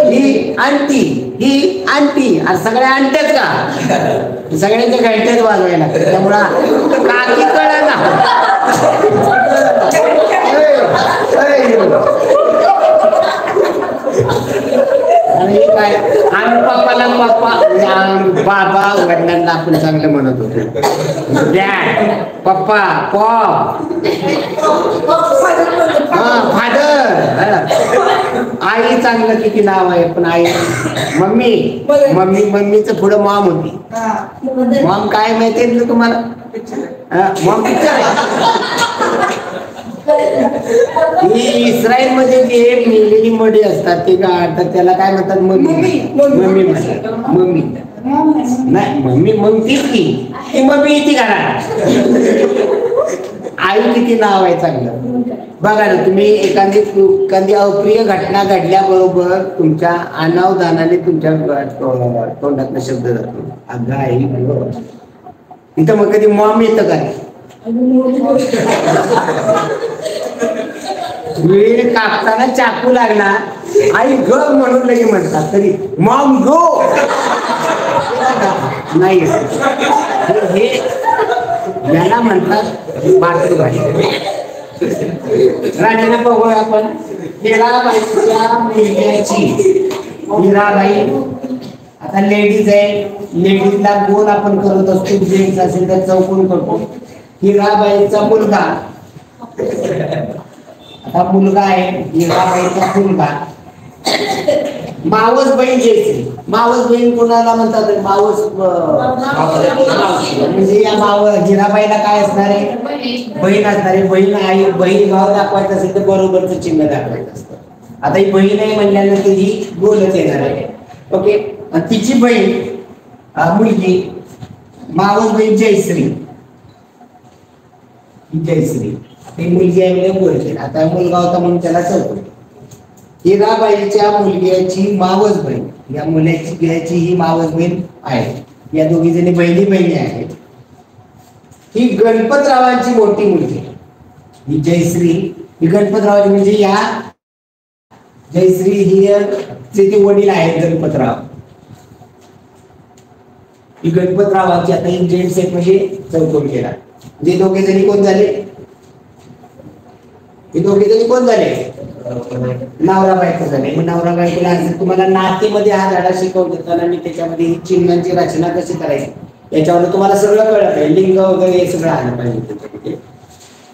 ही आंटी, ही आंटी. आणि सगळ्या आणट्याच का, सगळ्यांच्या घंट्याच वाजवायला लागतात, त्यामुळं काकी कळा ना. आणि काय, आम्ही पप्पाला बाबा वडिलांना आपण चांगलं म्हणत होतो, डॅड, पप्पा, पॉप, फादर. आई चांगलं किती नाव आहे, पण आई मम्मी, मम्मी, मम्मीचं पुढं मॉम होती. मॉम काय माहितीये ना तुम्हाला? Maugham picture. इस्रायल मध्ये जे मेलेली मडी असतात ते काढतात, त्याला काय म्हणतात? मम्मी. मम्मी म्हणतात, मम्मी नाही, मम्मी मग तीच की मम्मी येते घरात. आई किती नाव आहे चांगलं. बघा ना, तुम्ही एखादी अप्रिय घटना घडल्याबरोबर तुमच्या अनावधानाने तुमच्या तोंडातला शब्द जातो, अगं आई. इथं मग कधी मॉम येतं काय? वेळ कापताना चाकू लागला, आई ग म्हणून लगे म्हणतात, तरी मॉम गो नाही. हे याला म्हणतात मातृभाषा. राजाने बघूया आपण. हिराबाईच्या मुलग्याची, हिराबाई आता लेडीज आहे, लेडीजला गोल आपण करत असतो, जेंट्स असेल तर चौकोन करतो. हिराबाईचा मुलगा, आता मुलगा आहे हिराबाईचा मुलगा, मावस बहीण जयश्री. मावस बहीण कोणाला म्हणतात? मावस म्हणजे या हिराबाईला काय असणार आहे? बहीण असणार आहे. बहीण आई, बहीण भाव दाखवायचं असेल तर बरोबरचं चिन्ह दाखवायचं असतं. आता ही बहीण आहे म्हणल्यानंतर ही गोलच येणार आहे. ओके. आणि तिची बहीण मुलगी, मावस बहीण जयश्री, जयश्री ही मुलगी आहे बोलते. आता मुलगा होता म्हणून त्याला चौकट. हिराबाईच्या मुलग्याची मावस बहीण, या मुलाची ही मावस बहीण आहे. या दोघी जणी बहिणी आहेत. ही गणपतरावांची मोठी मुलगी, ही जयश्री. ही गणपतरावांची म्हणजे या जयश्री ही ती वडील आहेत गणपतराव. ही गणपतरावांची आता ही जेंट्स आहेत म्हणजे चौकोन केला. जे दोघे जणी कोण झाले? हे दोघे जणी कोण झाले? नवरा बायको झाले. मग नवरा बायकोला असेल, तुम्हाला नातीमध्ये हा धडा शिकवताना मी त्याच्यामध्ये ही चिन्हांची रचना कशी करायची याच्यावर तुम्हाला सगळं कळलं पाहिजे, लिंग वगैरे हे सगळं आलं पाहिजे त्याच्यामध्ये.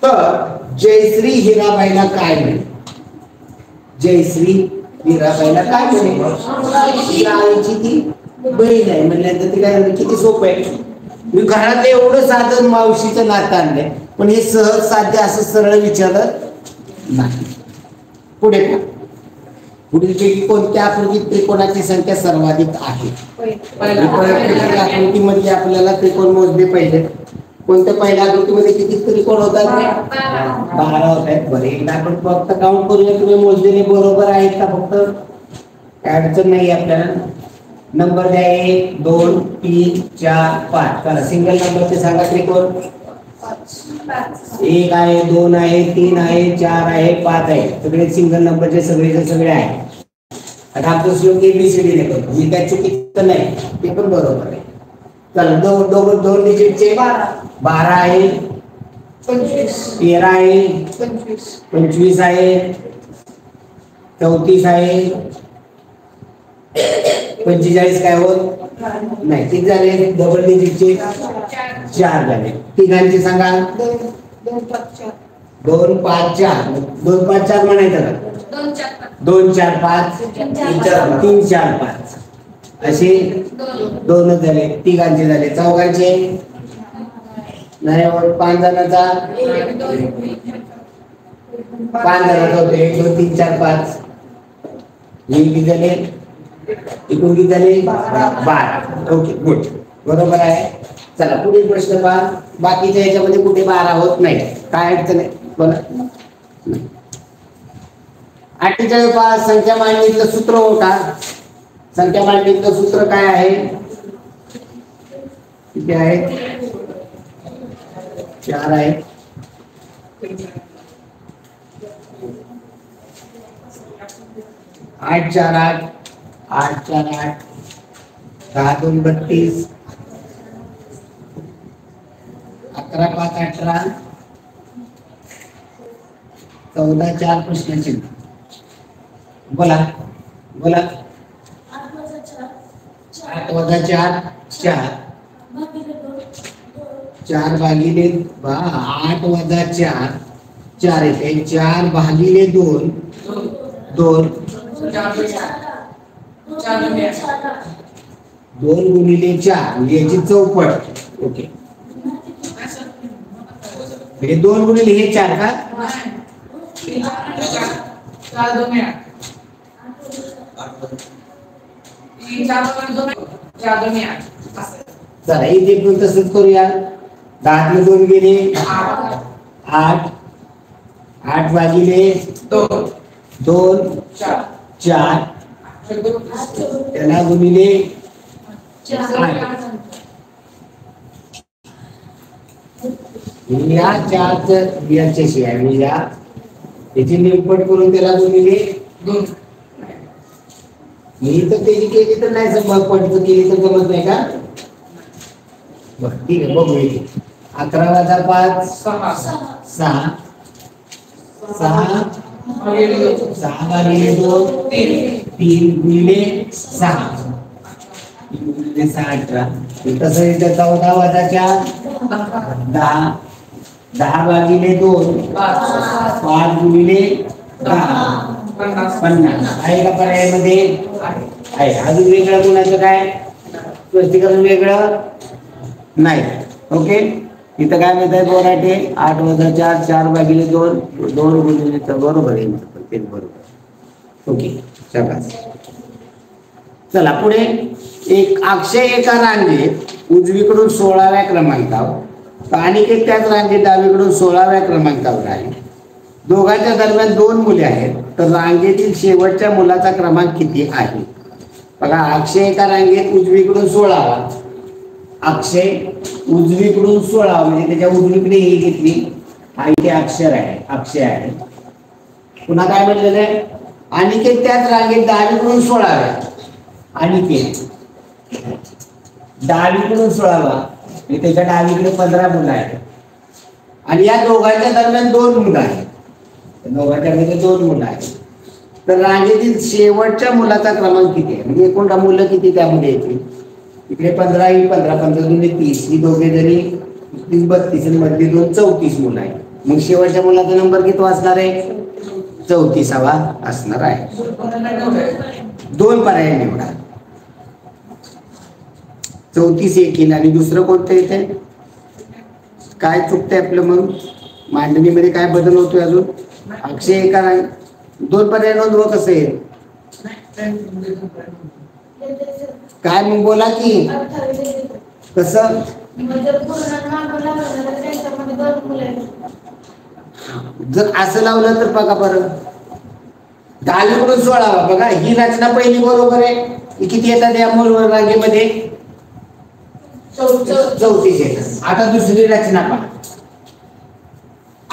तर जयश्री हिराबाईला काय म्हणे? जयश्री हिराबाईला काय म्हणे? आईची ती बहीण आहे म्हणल्यानंतर ती काय किती सोपं आहे. मी घरात एवढं साधं मावशीचं नातं आणलंय, पण हे सहज साध्य असं सरळ विचारत नाही. पुढे का पुढील कोणत्या आकृतीत त्रिकोणाची संख्या सर्वाधिक आहे? आकृतीमध्ये आपल्याला त्रिकोण मोजले पाहिजे. कोणत्या पहिल्या आकृतीमध्ये किती त्रिकोण होतात? 12 होत आहेत. बरं, एकदा आपण फक्त काउंट करूया. तुम्ही मोजलेले बरोबर आहेत का? फक्त काय अडचण नाही आपल्याला. नंबर द्या 1 2 3 4 5. चला सिंगल नंबरचे सांगा त्रिकोण. 1 आहे, 2 आहे, 3 आहे, 4 आहे, 5 आहे. सगळे सिंगल नंबरचे सगळे आहे. आता आपण श्लोक ABCD ने करतो. मी काय चुकीचं नाही, ते पण बरोबर आहे. चला दोन डिजिटचे 12 आहे, 13 आहे, 25 आहे, 34 आहे, 45 काय होत नाही. किती झाले? डबल डिजिटचे 4 झाले. तिघांची सांगा. 2 5 4 2 5 4 म्हणायचं का? 2 4 5 2 4 5 3 4 5 असे 2 दोनच झाले, तिघांचे झाले. चौघांचे नाही होत. 5 जणांचा 5 जणांचा होते. 1 2 3 4 5 हे किती झाले? एकूण किती झाले? 12. ओके गुड, बरोबर आहे. चला पुढील प्रश्न पहा. बाकीच्या याच्यामध्ये कुठे 12 होत नाही, काय अडचण आहे बोला. 48 पहा. संख्या मांडणीतलं सूत्र होता. संख्या मांडणीतलं सूत्र काय आहे? किती आहे? 4 आहे. 8 4 8 8 4 8 10 2 32 11 5 18 14 4 प्रश्नाची बोला बोला. 8 वजा 4 4 4 भागिले 8 वजा 4 4 येते. 4 भागिले 2 2 2 गुणिले 4 म्हणजे याची चौपट. ओके, हे 2 गुणिले हे 4 का? चला इथे पण तसंच करूया. 10 ने 2 गेले 8 8 भागिले 2 4 त्याला गुणिले 8. या 4 याच्याशी आहे या याची निमपट करून त्याला गुणिले 2. मी तर त्याची केली तर नाही संभव, पटचं केली तर जमत नाही का? बरं ठीक आहे बघू. 11 वजा 5 6 6 भागिले 2 3 गुणिले 6 गुणिले 6 18. तसं इथे 14 वजा 4 10 10 भागिले 2 5 गुणिले 10 50 आहे का पर्यायामध्ये? आहे. अजून वेगळं गुणाचं काय स्पष्टीकरण वेगळं नाही. ओके, इथं काय माहित आहे बोराटे? 8 वजा 4 4 भागिले 2 2 गुणिले बरोबर आहे, ते बरोबर. ओके शाबास. चला पुढे. एक अक्षय एका रांगेत उजवीकडून 16व्या क्रमांकावर आणि त्याच रांगेत डावीकडून 16व्या क्रमांकावर आहे. दोघांच्या दरम्यान 2 मुले आहेत, तर रांगेतील शेवटच्या मुलाचा क्रमांक किती आहे? बघा, अक्षय एका रांगेत उजवीकडून 16वा. अक्षय उजवीकडून 16 म्हणजे त्याच्या उजवीकडे ही घेतली. हा इथे अक्षर आहे, अक्षय आहे. पुन्हा काय म्हटलेलं आहे? अनिकेत त्याच रांगेत डावीकडून 16व्या. अनिकेत डावीकडून 16वा, त्याच्या डावीकडे 15 मुलं आहेत आणि या दोघांच्या दरम्यान 2 मुलं आहेत. दोघांच्या मध्ये 2 मुलं आहेत, तर रांगेतील शेवटच्या मुलाचा क्रमांक किती आहे? म्हणजे एकूण मुलं किती त्यामध्ये येतील? इकडे 15 ही 15 15 दुने 30 ही दोघे जणी 30 32 आणि मधली 2 34 मुलं आहेत. मग शेवटच्या मुलाचा नंबर किती असणार आहे? 34वा असणार आहे. 2 पर्याय निवडा. 34 येईल आणि दुसरं कोणतं येते? काय चुकतंय आपलं? मग मांडणीमध्ये काय बदल होतोय अजून? अक्षय एका 2 पर्याय नोंदवा. कसं येईल काय मग बोला की कसं? जर असं लावलं तर बघा बरं, डावीकडून 16वा. बघा ही रचना पहिली बरोबर आहे. किती येतात या मूळ रांगेमध्ये? 34 येतात. आता दुसरी रचना पहा.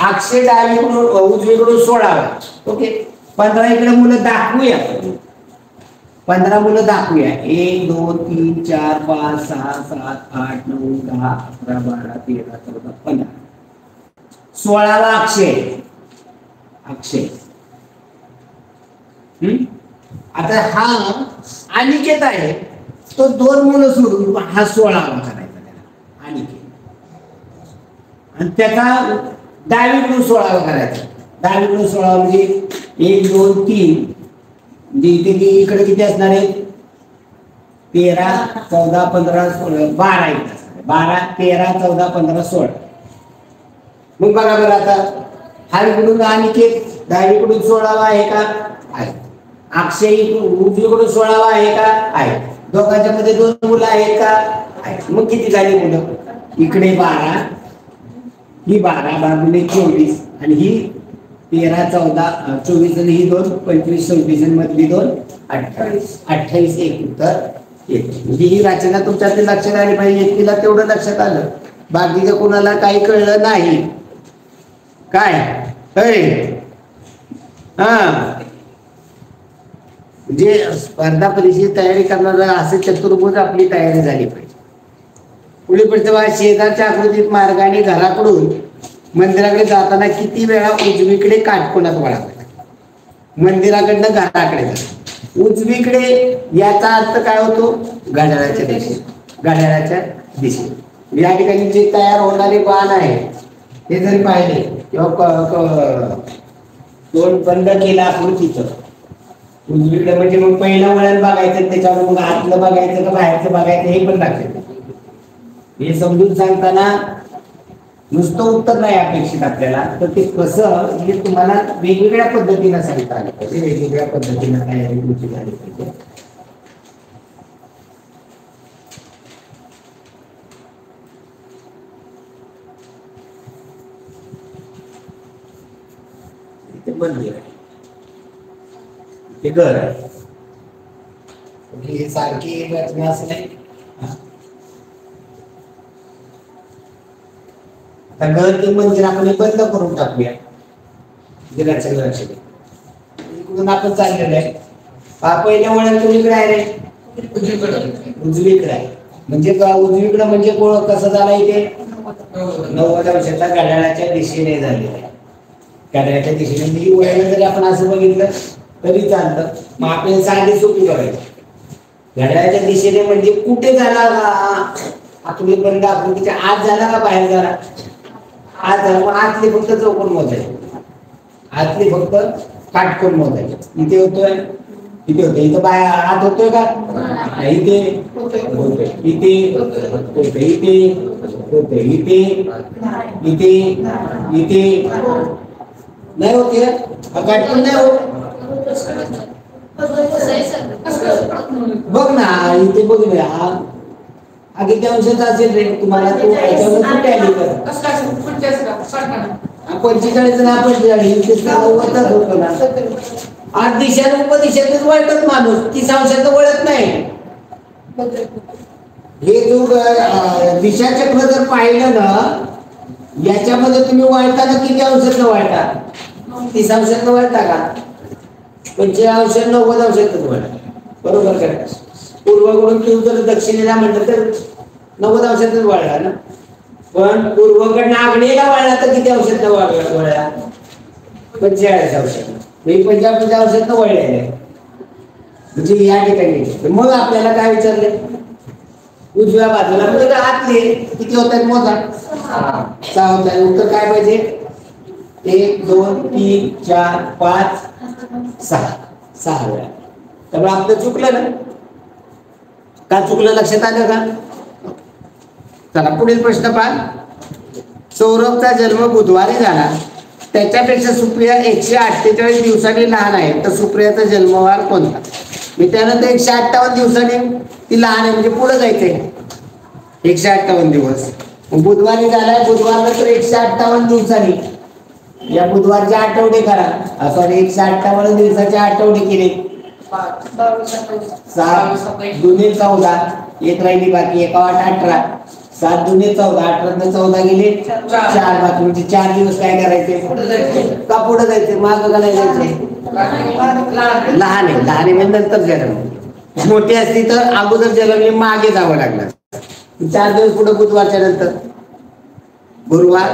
अक्षय डावीकडून उजवीकडून 16वा. ओके, 15 इकडे मुलं दाखवूया. 15 मुलं दाखवूया. 1 2 3 4 5 6 7 8 9 10 11 12 13 14 15. 16वा अक्षय. अक्षय. आता हा अनिकेत आहे, तो 2 मुलं सोडून हा 16वा करायचा त्याला अनिकेत. आणि त्याचा डावीकडून 16 करायचं. डावीकडून 16 म्हणजे 1 2 3 म्हणजे इथे इकडे किती असणार आहे? 13 14 15 16 12 इथे असणार. 12 13 14 15 16. मग बघा बरं आता हा इकडून अनिकेत डावीकडून 16 आहे का? आहे. अक्षय उजवीकडून 16 आहे का? आहे. दोघांच्या मध्ये 2 मुलं आहेत का? आहे. मग किती झाली मुलं? इकडे 12 ही 12 भागिले 24 आणि ही 13 14 24 आणि ही 2 25 26 आणि मधली 2 28 एक उत्तर येते. म्हणजे ही रचना तुमच्या ते लक्षात आली पाहिजे. व्यक्तीला तेवढं लक्षात आलं, बाकीच्या कोणाला काही कळलं नाही. काय म्हणजे स्पर्धा परीक्षेची तयारी करणारा असे चतुर्भुज आपली तयारी झाली पाहिजे. पुढे पडते शेजारच्या आकृतीत मार्गाने घराकडून मंदिराकडे जाताना किती वेळा उजवीकडे काटकोनात वळावे? मंदिराकडनं घराकडे जा. उजवीकडे याचा अर्थ काय होतो? घड्याळाच्या दिशेने. घड्याळाच्या दिशेने. या ठिकाणी जे तयार होणारे बाण आहे हे जरी पाहिले किंवा दोन बंद केला आकृतीचं उजवीकडे म्हणजे मग पहिला वळण बघायचं, त्याच्यावर मग आतलं बघायचं का बाहेरचं बघायचं हे पण लक्षात. हे समजून सांगताना नुसतं उत्तर नाही अपेक्षित आपल्याला, तर ते कसं हे तुम्हाला वेगवेगळ्या पद्धतीनं सांगता आलं पाहिजे. वेगवेगळ्या पद्धतीनं तयारी तुमची झाली पाहिजे. इथे मंदिर आहे, इथे घर आहे. हे सारखी रचना असं नाही. घर ते मंदिर आपण बंद करून टाकूया. इकडून आपण चाललेलो आहे. पहिल्या वळण उजवीकडे आहे रे, उजवीकडे आहे. म्हणजे उजवीकडे म्हणजे कसं झालं इथे 90 अंशाचा घड्याळाच्या दिशेने झालेला आहे. घड्याळाच्या दिशेने म्हणजे वळण जरी आपण असं बघितलं तरी चालतं. मग आपल्याला साधी सोपी करायची. घड्याळाच्या दिशेने म्हणजे कुठे झाला? आकृती बंद आकृतीच्या आत झाला का बाहेर झाला? आत झाला. मग आतली फक्त चौकोन मोजायची, आतली फक्त काटकोन मोजायची. इथे होतोय, इथे होतोय, इथं बाहेर आत होतोय का? इथे होतोय, इथे होतोय, इथे होतोय, इथे इथे इथे नाही होते. काटकोन नाही होत. बघ ना इथे बघ ना, किती अंशाचा असेल रे तुम्हाला? तो कुठे आली कर 45 ना 45 होतो ना. 8 दिशाने उपदिशातच वळतात माणूस, 30 अंशाचं वळत नाही. हे जो दिशाचक्र जर पाहिलं ना, याच्यामध्ये तुम्ही वळताना किती अंशाचं वळता? 30 अंशाचं वळता का? 45 अंश 90 अंशाचं वळता. बरोबर का? पूर्वकडून तू जर दक्षिणेला म्हटलं तर 90 अंशातच वळला ना. पण पूर्वकडनं आग्नेयला वळला तर किती अंशात वळला? 45 अंशात. 45 अंशात वळलेलं आहे. म्हणजे या ठिकाणी मग आपल्याला काय विचारले? उजव्या बाजूला म्हणजे आतले किती होत आहेत? मोजा. 6 होत आहेत. उत्तर काय पाहिजे? 1 2 3 4 5 6 वेळा. त्यामुळे आपलं चुकलं ना? का चुकलं लक्षात आलं का? चला पुढील प्रश्न पहा. सौरभचा जन्म बुधवारी झाला, त्याच्यापेक्षा सुप्रिया 148 दिवसांनी लहान आहे, तर सुप्रियाचा जन्मवार कोणता? मी त्यानंतर 158 दिवसांनी ती लहान आहे म्हणजे पुढे जायचंय. 158 दिवस बुधवारी झालाय, बुधवार नंतर 158 दिवसांनी. या बुधवारचे आठवडे करा. सॉरी 158 दिवसाचे आठवडे केले. 7 दुने 14, एक राहिली बाकी, 1 8 18, 7 दुने 14, 18 14 गेले 4 बाकी, म्हणजे 4 दिवस काय करायचे? का पुढे जायचे? माग का नाही जायचे? लहान आहे म्हणजे नंतर जन्म. मोठी असती तर अगोदर जन्मले मागे जावं लागलं. 4 दिवस पुढे बुधवारच्या नंतर गुरुवार,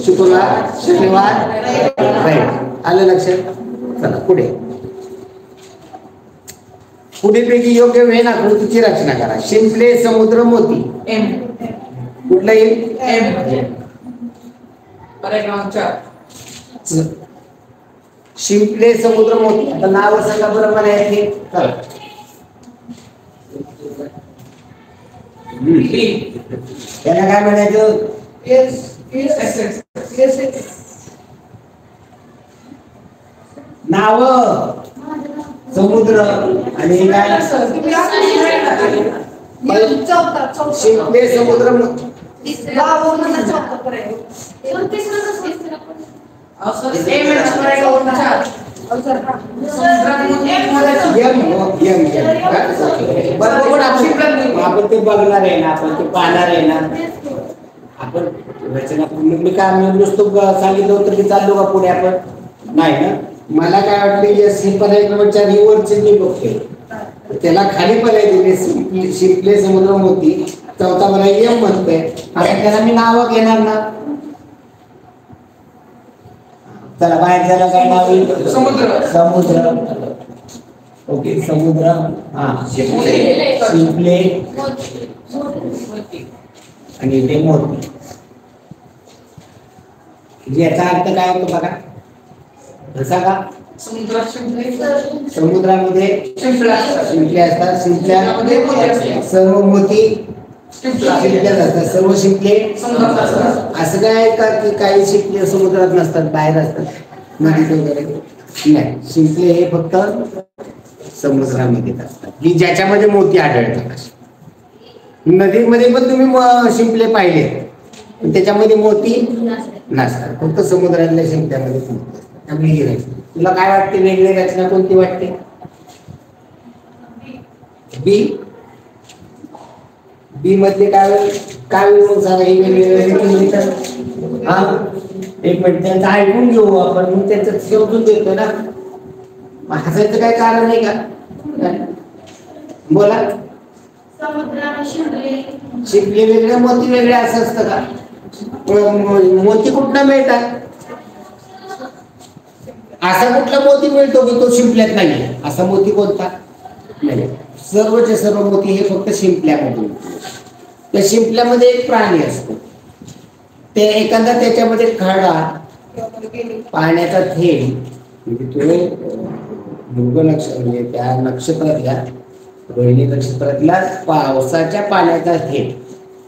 शुक्रवार, शनिवार, रविवार. आलं लक्षात? चला पुढे. पुढीपैकी योग्य वेळ आकृतीची रचना करा. शिंपले, समुद्र, मोती. कुठला येईल? पर्याय क्रमांक 4. शिंपले समुद्र मोती. आता नाव सांगा बरं मला याची. चला. त्याला काय म्हणायचं? नाव समुद्र आणि काय शिंपले समुद्र मोती. आपण ते बघणार आहे ना, आपण ते पाहणार आहे ना. आपण रचना पूर्ण काय नुसतं सांगितलं होतं की चाललो का पुढे आपण? नाही ना. मला काय वाटलं यस हे पर्याय क्रमांक 4 ही वरची मी बघतोय. त्याला खाली पर्याय दिले शिंपले समुद्र मोती. चौथा मला यम म्हणतोय. आता त्याला मी नाव घेणार ना. चला बाहेर जायला काय नाव येईल? समुद्र. ओके समुद्र. हा शिंपले आणि ते मोती. याचा अर्थ काय होतो बघा? सांगा. समुद्रामध्ये शिंपले असतात. शिंपल्यामध्ये सर्व मोती शिंपल्यात असतात. सर्व शिंपले असं काय आहे का की काही शिंपले समुद्रात नसतात, बाहेर असतात नदीत वगैरे? नाही, शिंपले हे फक्त समुद्रामध्ये असतात की ज्याच्यामध्ये मोती आढळतात. नदीमध्ये पण तुम्ही शिंपले पाहिले पण त्याच्यामध्ये मोती नसतात, फक्त समुद्रातल्या शिंपल्यामध्ये मोती असतात. त्यामुळे तुला काय वाटते वेगळी रचना कोणती वाटते? बी. बी मधले काय सांगा ही वेगळी. हा एक मिनिट त्यांचं ऐकून घेऊ आपण, मग त्यांचं समजून देतो ना. हसायचं काय कारण आहे का? बोला. शिंपले वेगळे मोती वेगळे असं असतं का? मोती कुठनं मिळतात? असा कुठला मोती मिळतो की तो शिंपल्यात नाही? असा मोती कोणता नाही. सर्वचे सर्व मोती हे फक्त शिंपल्यामध्ये. त्या शिंपल्यामध्ये एक प्राणी असतो. ते एखादा त्याच्यामध्ये खडा पाण्याचा थेंब म्हणजे तो मृग नक्षत्र म्हणजे त्या नक्षत्रातल्या रोहिणी नक्षत्रातल्या पावसाच्या पाण्याचा थेंब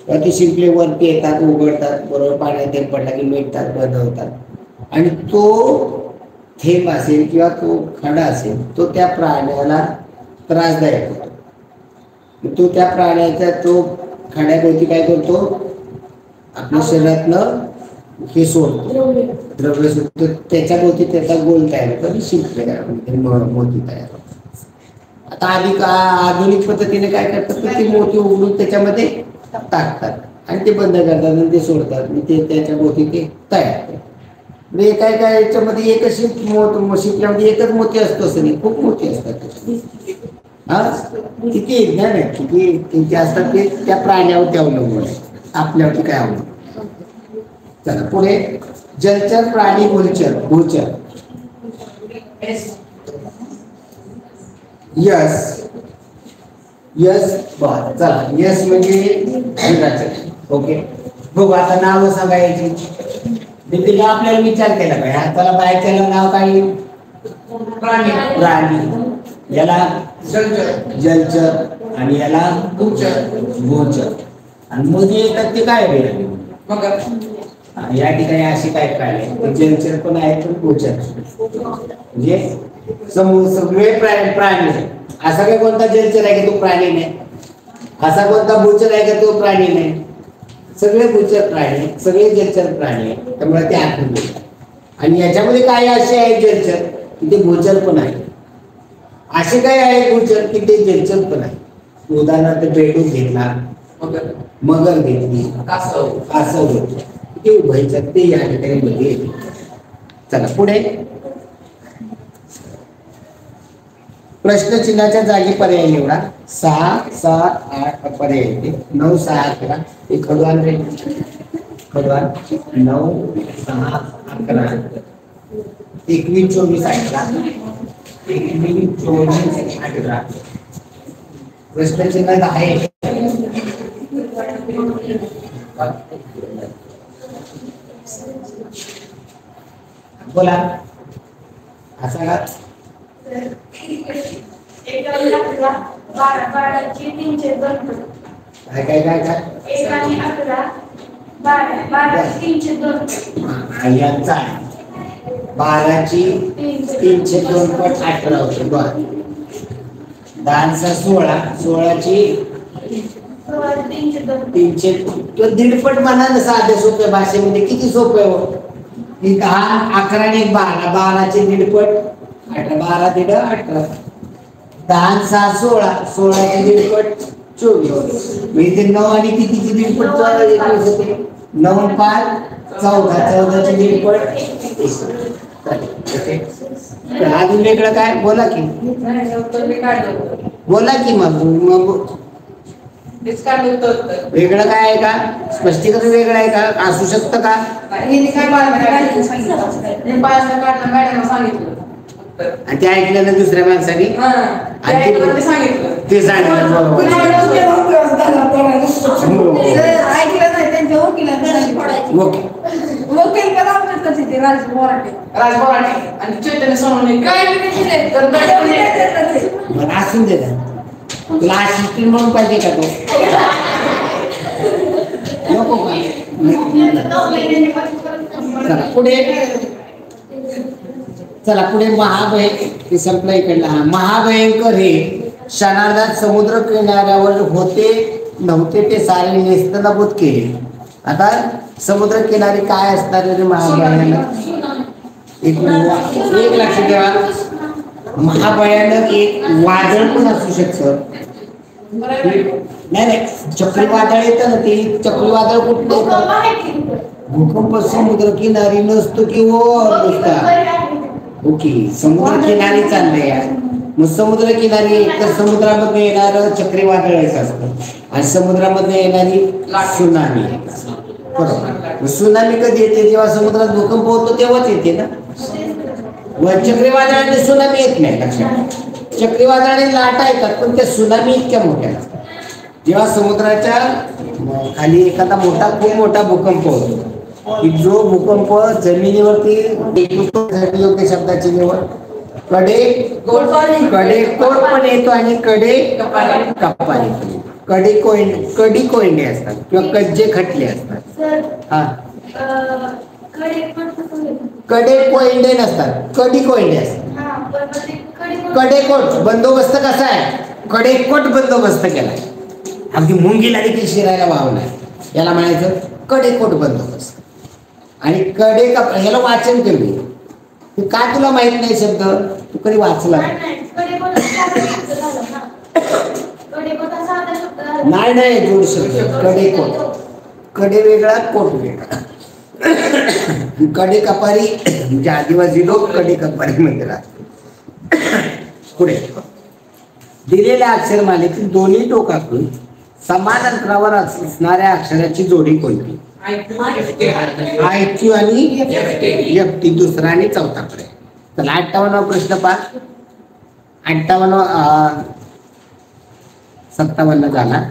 किंवा ते शिंपले वरती येतात, उघडतात, बरोबर पाण्यात थेंब पडला की मिटतात, बदलतात आणि तो थेंब असेल किंवा तो खडा असेल तो त्या प्राण्याला त्रासदायक होतो. तो त्या प्राण्याचा तो खड्याभोवती काय करतो? आपल्या शरीरातलं हे सोडतो, द्रव्य सोडतो. त्याच्या भोवती त्याचा गोल तयार होतो आणि शिंपले मोती तयार होतो. आता आधुनिक पद्धतीने काय करतात तर ती मोती उघडून त्याच्यामध्ये टाकतात आणि ते बंद करतात आणि ते सोडतात. ते त्याच्या भोवती ते तयार होतात. म्हणजे काय याच्यामध्ये एकच शिंपल्यामध्ये एकच मोती असतो असं नाही, खूप मोती असतात. हा किती ज्ञान आहे, किती असतात ते त्या प्राण्यावरती अवलंबून आहे, आपल्यावरती काय अवलंबून. चला पुढे. जलचर प्राणी भूचर. यस बघा. चला यस म्हणजे ओके बघू. आता नाव सांगायची तिला आपल्याला विचार केला पाहिजे. त्याला बाहेरच्याला नाव काय? प्राणी. याला जलचर आणि याला भूचर. आणि मोती येतात ते काय या ठिकाणी अशी काय काय जलचर पण आहेत पण भूचर म्हणजे सगळे प्राणी. असा काय कोणता जलचर आहे की तो प्राणी नाही? असा कोणता भूचर आहे का तो प्राणी नाही? सगळे भूचर प्राणी, सगळे जलचर प्राणी. त्यामुळे ते आठवून घेतात. आणि याच्यामध्ये काही असे आहेत जलचर की ते भूचर पण आहे. असे काही आहेत भूचर की ते जलचर पण आहे. उदाहरणार्थ बेडूक घेतला, मगर घेतली, कासव घेतली, ते उभयचर ते या ठिकाणी मध्ये येते. चला पुढे. प्रश्नचिन्हाच्या जागी पर्याय निवडा. 6, 7, 8 पर्याय येते. 9, 6, 11 हे खडवाल रे. खडवाल 9, 6, 11 21, 24, 18 21, 24, 18 प्रश्नचिन्ह आहे. बोला असा का एकाने 11 12ची 302 काय काय काय काय एकाने 11 12ची 302 यांचा 12ची 302 पट 18 होते बरं 10 16 16ची 300 तो दीडपट म्हणा ना साध्या सोप्या भाषेमध्ये किती सोपं आहे हो 10 11 आणि 12 12चे दीडपट 12 दीड 18 10 6 16 16चे दीडपट 24 इथे 9 आणि कितीचे दीडपट 21 होते 9 5 14 14चे दीडपट 21 अजून वेगळं काय बोला की बोला की मग वेगळं काय आहे का स्पष्टीकरण वेगळं आहे का असू शकतं का आणि ते ऐकलं ना दुसऱ्या माणसाने ते सांगितलं ऐकलं नाही त्यांच्या वकिला असून दे ना तुला असिस्टंट म्हणून पाहिजे का तो नको का चला पुढे महाभयंकर संपला इकडला महाभयंकर हे क्षणार्धात समुद्र किनाऱ्यावर होते नव्हते ते सारे नेस्तनाबूत केले आता समुद्र किनारी काय असणार रे महाभयानक एक लक्षात ठेवा महाभयानक एक वादळ पण असू शकतं नाही चक्रीवादळ येतं ना ते चक्रीवादळ कुठलं येतं भूकंप समुद्र किनारी नसतो किंवा नुसता ओके समुद्र किनारी चाललंय मग समुद्र किनारी तर समुद्रामध्ये येणारं चक्रीवादळच असतं आणि समुद्रामध्ये येणारी सुनामी बरोबर सुनामी कधी येते जेव्हा समुद्रात भूकंप होतो तेव्हाच येते ना व चक्रीवादळाने सुनामी येत नाही लक्षात चक्रीवादळाने लाटा येतात पण त्या सुनामी इतक्या मोठ्या असतात जेव्हा समुद्राच्या खाली एखादा खूप मोठा भूकंप होतो की जो भूकंप जमिनीवरती योग्य शब्दाची निवड कडे कोड पण येतो आणि कडे कपारी कडी कोयंडे असतात किंवा कज्जे खटले असतात हा कडे कोयंडे नसतात कडी कोयंडे असतात कडेकोट बंदोबस्त कसा आहे कडेकोट बंदोबस्त केलाय अगदी मुंगीला देखील शिरायला वावलाय याला म्हणायचं कडेकोट बंदोबस्त आणि ह्याला वाचन केलं का तुला माहित नाही शब्द तू कधी वाचला नाही जोड शब्द कडेकोट कडे वेगळा कोट वेगळा कडे कपारी म्हणजे आदिवासी लोक कडे कपारी म्हणतात पुढे दिलेल्या अक्षरमालेतील दोन्ही टोकातून समान अंतरावर असणाऱ्या अक्षराची जोडी कोणती ऐक्यू आणि व्यक्ती दुसरा आणि चौथा पर्याय चला 58वा प्रश्न पहा 57 झाला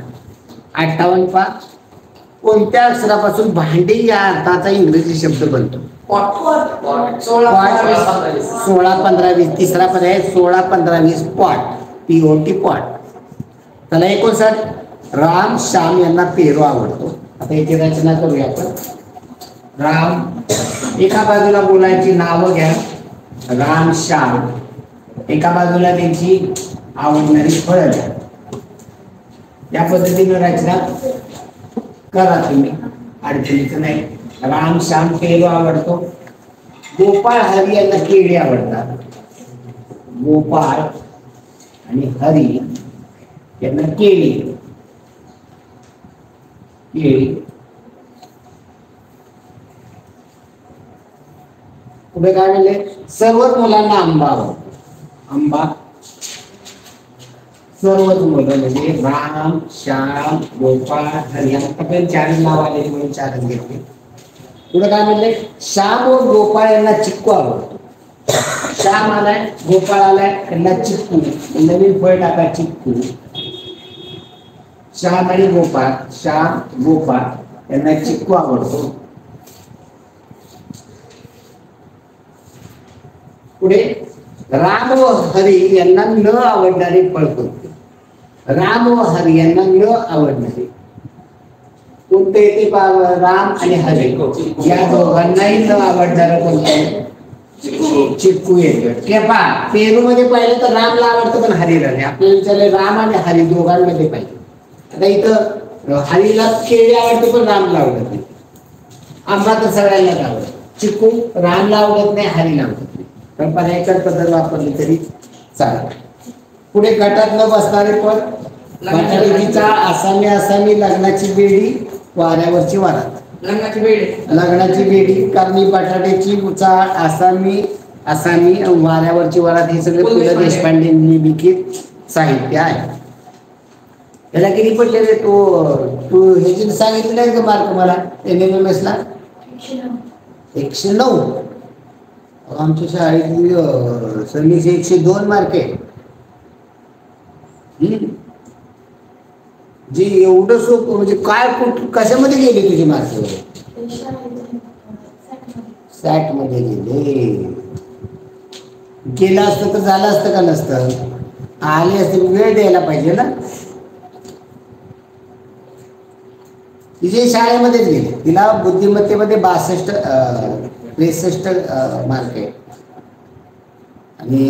58 पहा कोणत्या अक्षरापासून भांडी या अर्थाचा इंग्रजी शब्द बनतो 16 15 20 तिसरा पर्याय 16 15 20 पॉट POT पॉट चला 59 राम श्याम यांना पेरू आवडतो आता याची रचना करूया आपण राम एका बाजूला मुलांची नावं घ्या राम श्याम एका बाजूला त्यांची आवडणारी फळं घ्या या पद्धतीने रचना करा तुम्ही अडचणीचं नाही राम श्याम पेरू आवडतो गोपाळ हरी यांना केळी आवडतात गोपाळ आणि हरी यांना केळी पुढे काय म्हणले सर्वच मुलांना आंबा आवडतो आंबा सर्वच मुलं म्हणजे राम श्याम गोपाळ हरी आता चार नाव आले म्हणून चारच घेतले पुढे काय म्हणले श्याम व गोपाळ यांना चिक्कू आवडतो श्याम आलाय गोपाळ आलाय त्यांना चिक्कू नवीन फळ टाका चिक्कू श्याम आणि गोपाळ श्याम गोपाळ यांना चिक्कू आवडतो पुढे राम व हरी यांना न आवडणारे फळ कोणते? राम व हरी यांना न आवडणारे कोणते येते? राम आणि हरी या दोघांनाही न आवडणारं कोणतं? चिक्कू येते. पेरू मध्ये पाहिलं तर रामला आवडतं पण हरीला नाही. आपल्याला विचारले राम आणि हरी दोघांमध्ये पाहिजे. आता इथं हरीला केळी आवडते पण रामला आवडत नाही. आंबा तर सगळ्यांनाच आवडतो. चिक्कू रामला आवडत नाही, हरीला आवडत नाही. पण पर्यायकर पद्धत वापरली तरी चालेल. पुढे गटात न बसणारे पण बटाट्याची आसामी आसामी लग्नाची बेडी वाऱ्यावरची वारात. लग्नाची वेळ लग्नाची बेडी कारणी बटाट्याची चाळ आसामी आसामी वाऱ्यावरची वरात हे सगळे पु ल देशपांडेंनी लिखित साहित्य आहे. याला किती पडले रे? तू हे सांगितलं नाही का मार्क मला NMMS ला? 109. आमच्या शाळेतली सर्विस 102 मार्क आहे. जी एवढं सोपं म्हणजे काय कशामध्ये गेले तुझे मार्क? 60 मध्ये गेले. गेलं असतं तर झालं असतं का नसतं? आले असते वेळ द्यायला पाहिजे ना. तिचे शाळेमध्येच गेले. तिला बुद्धिमत्तेमध्ये 63 मार्क आहे आणि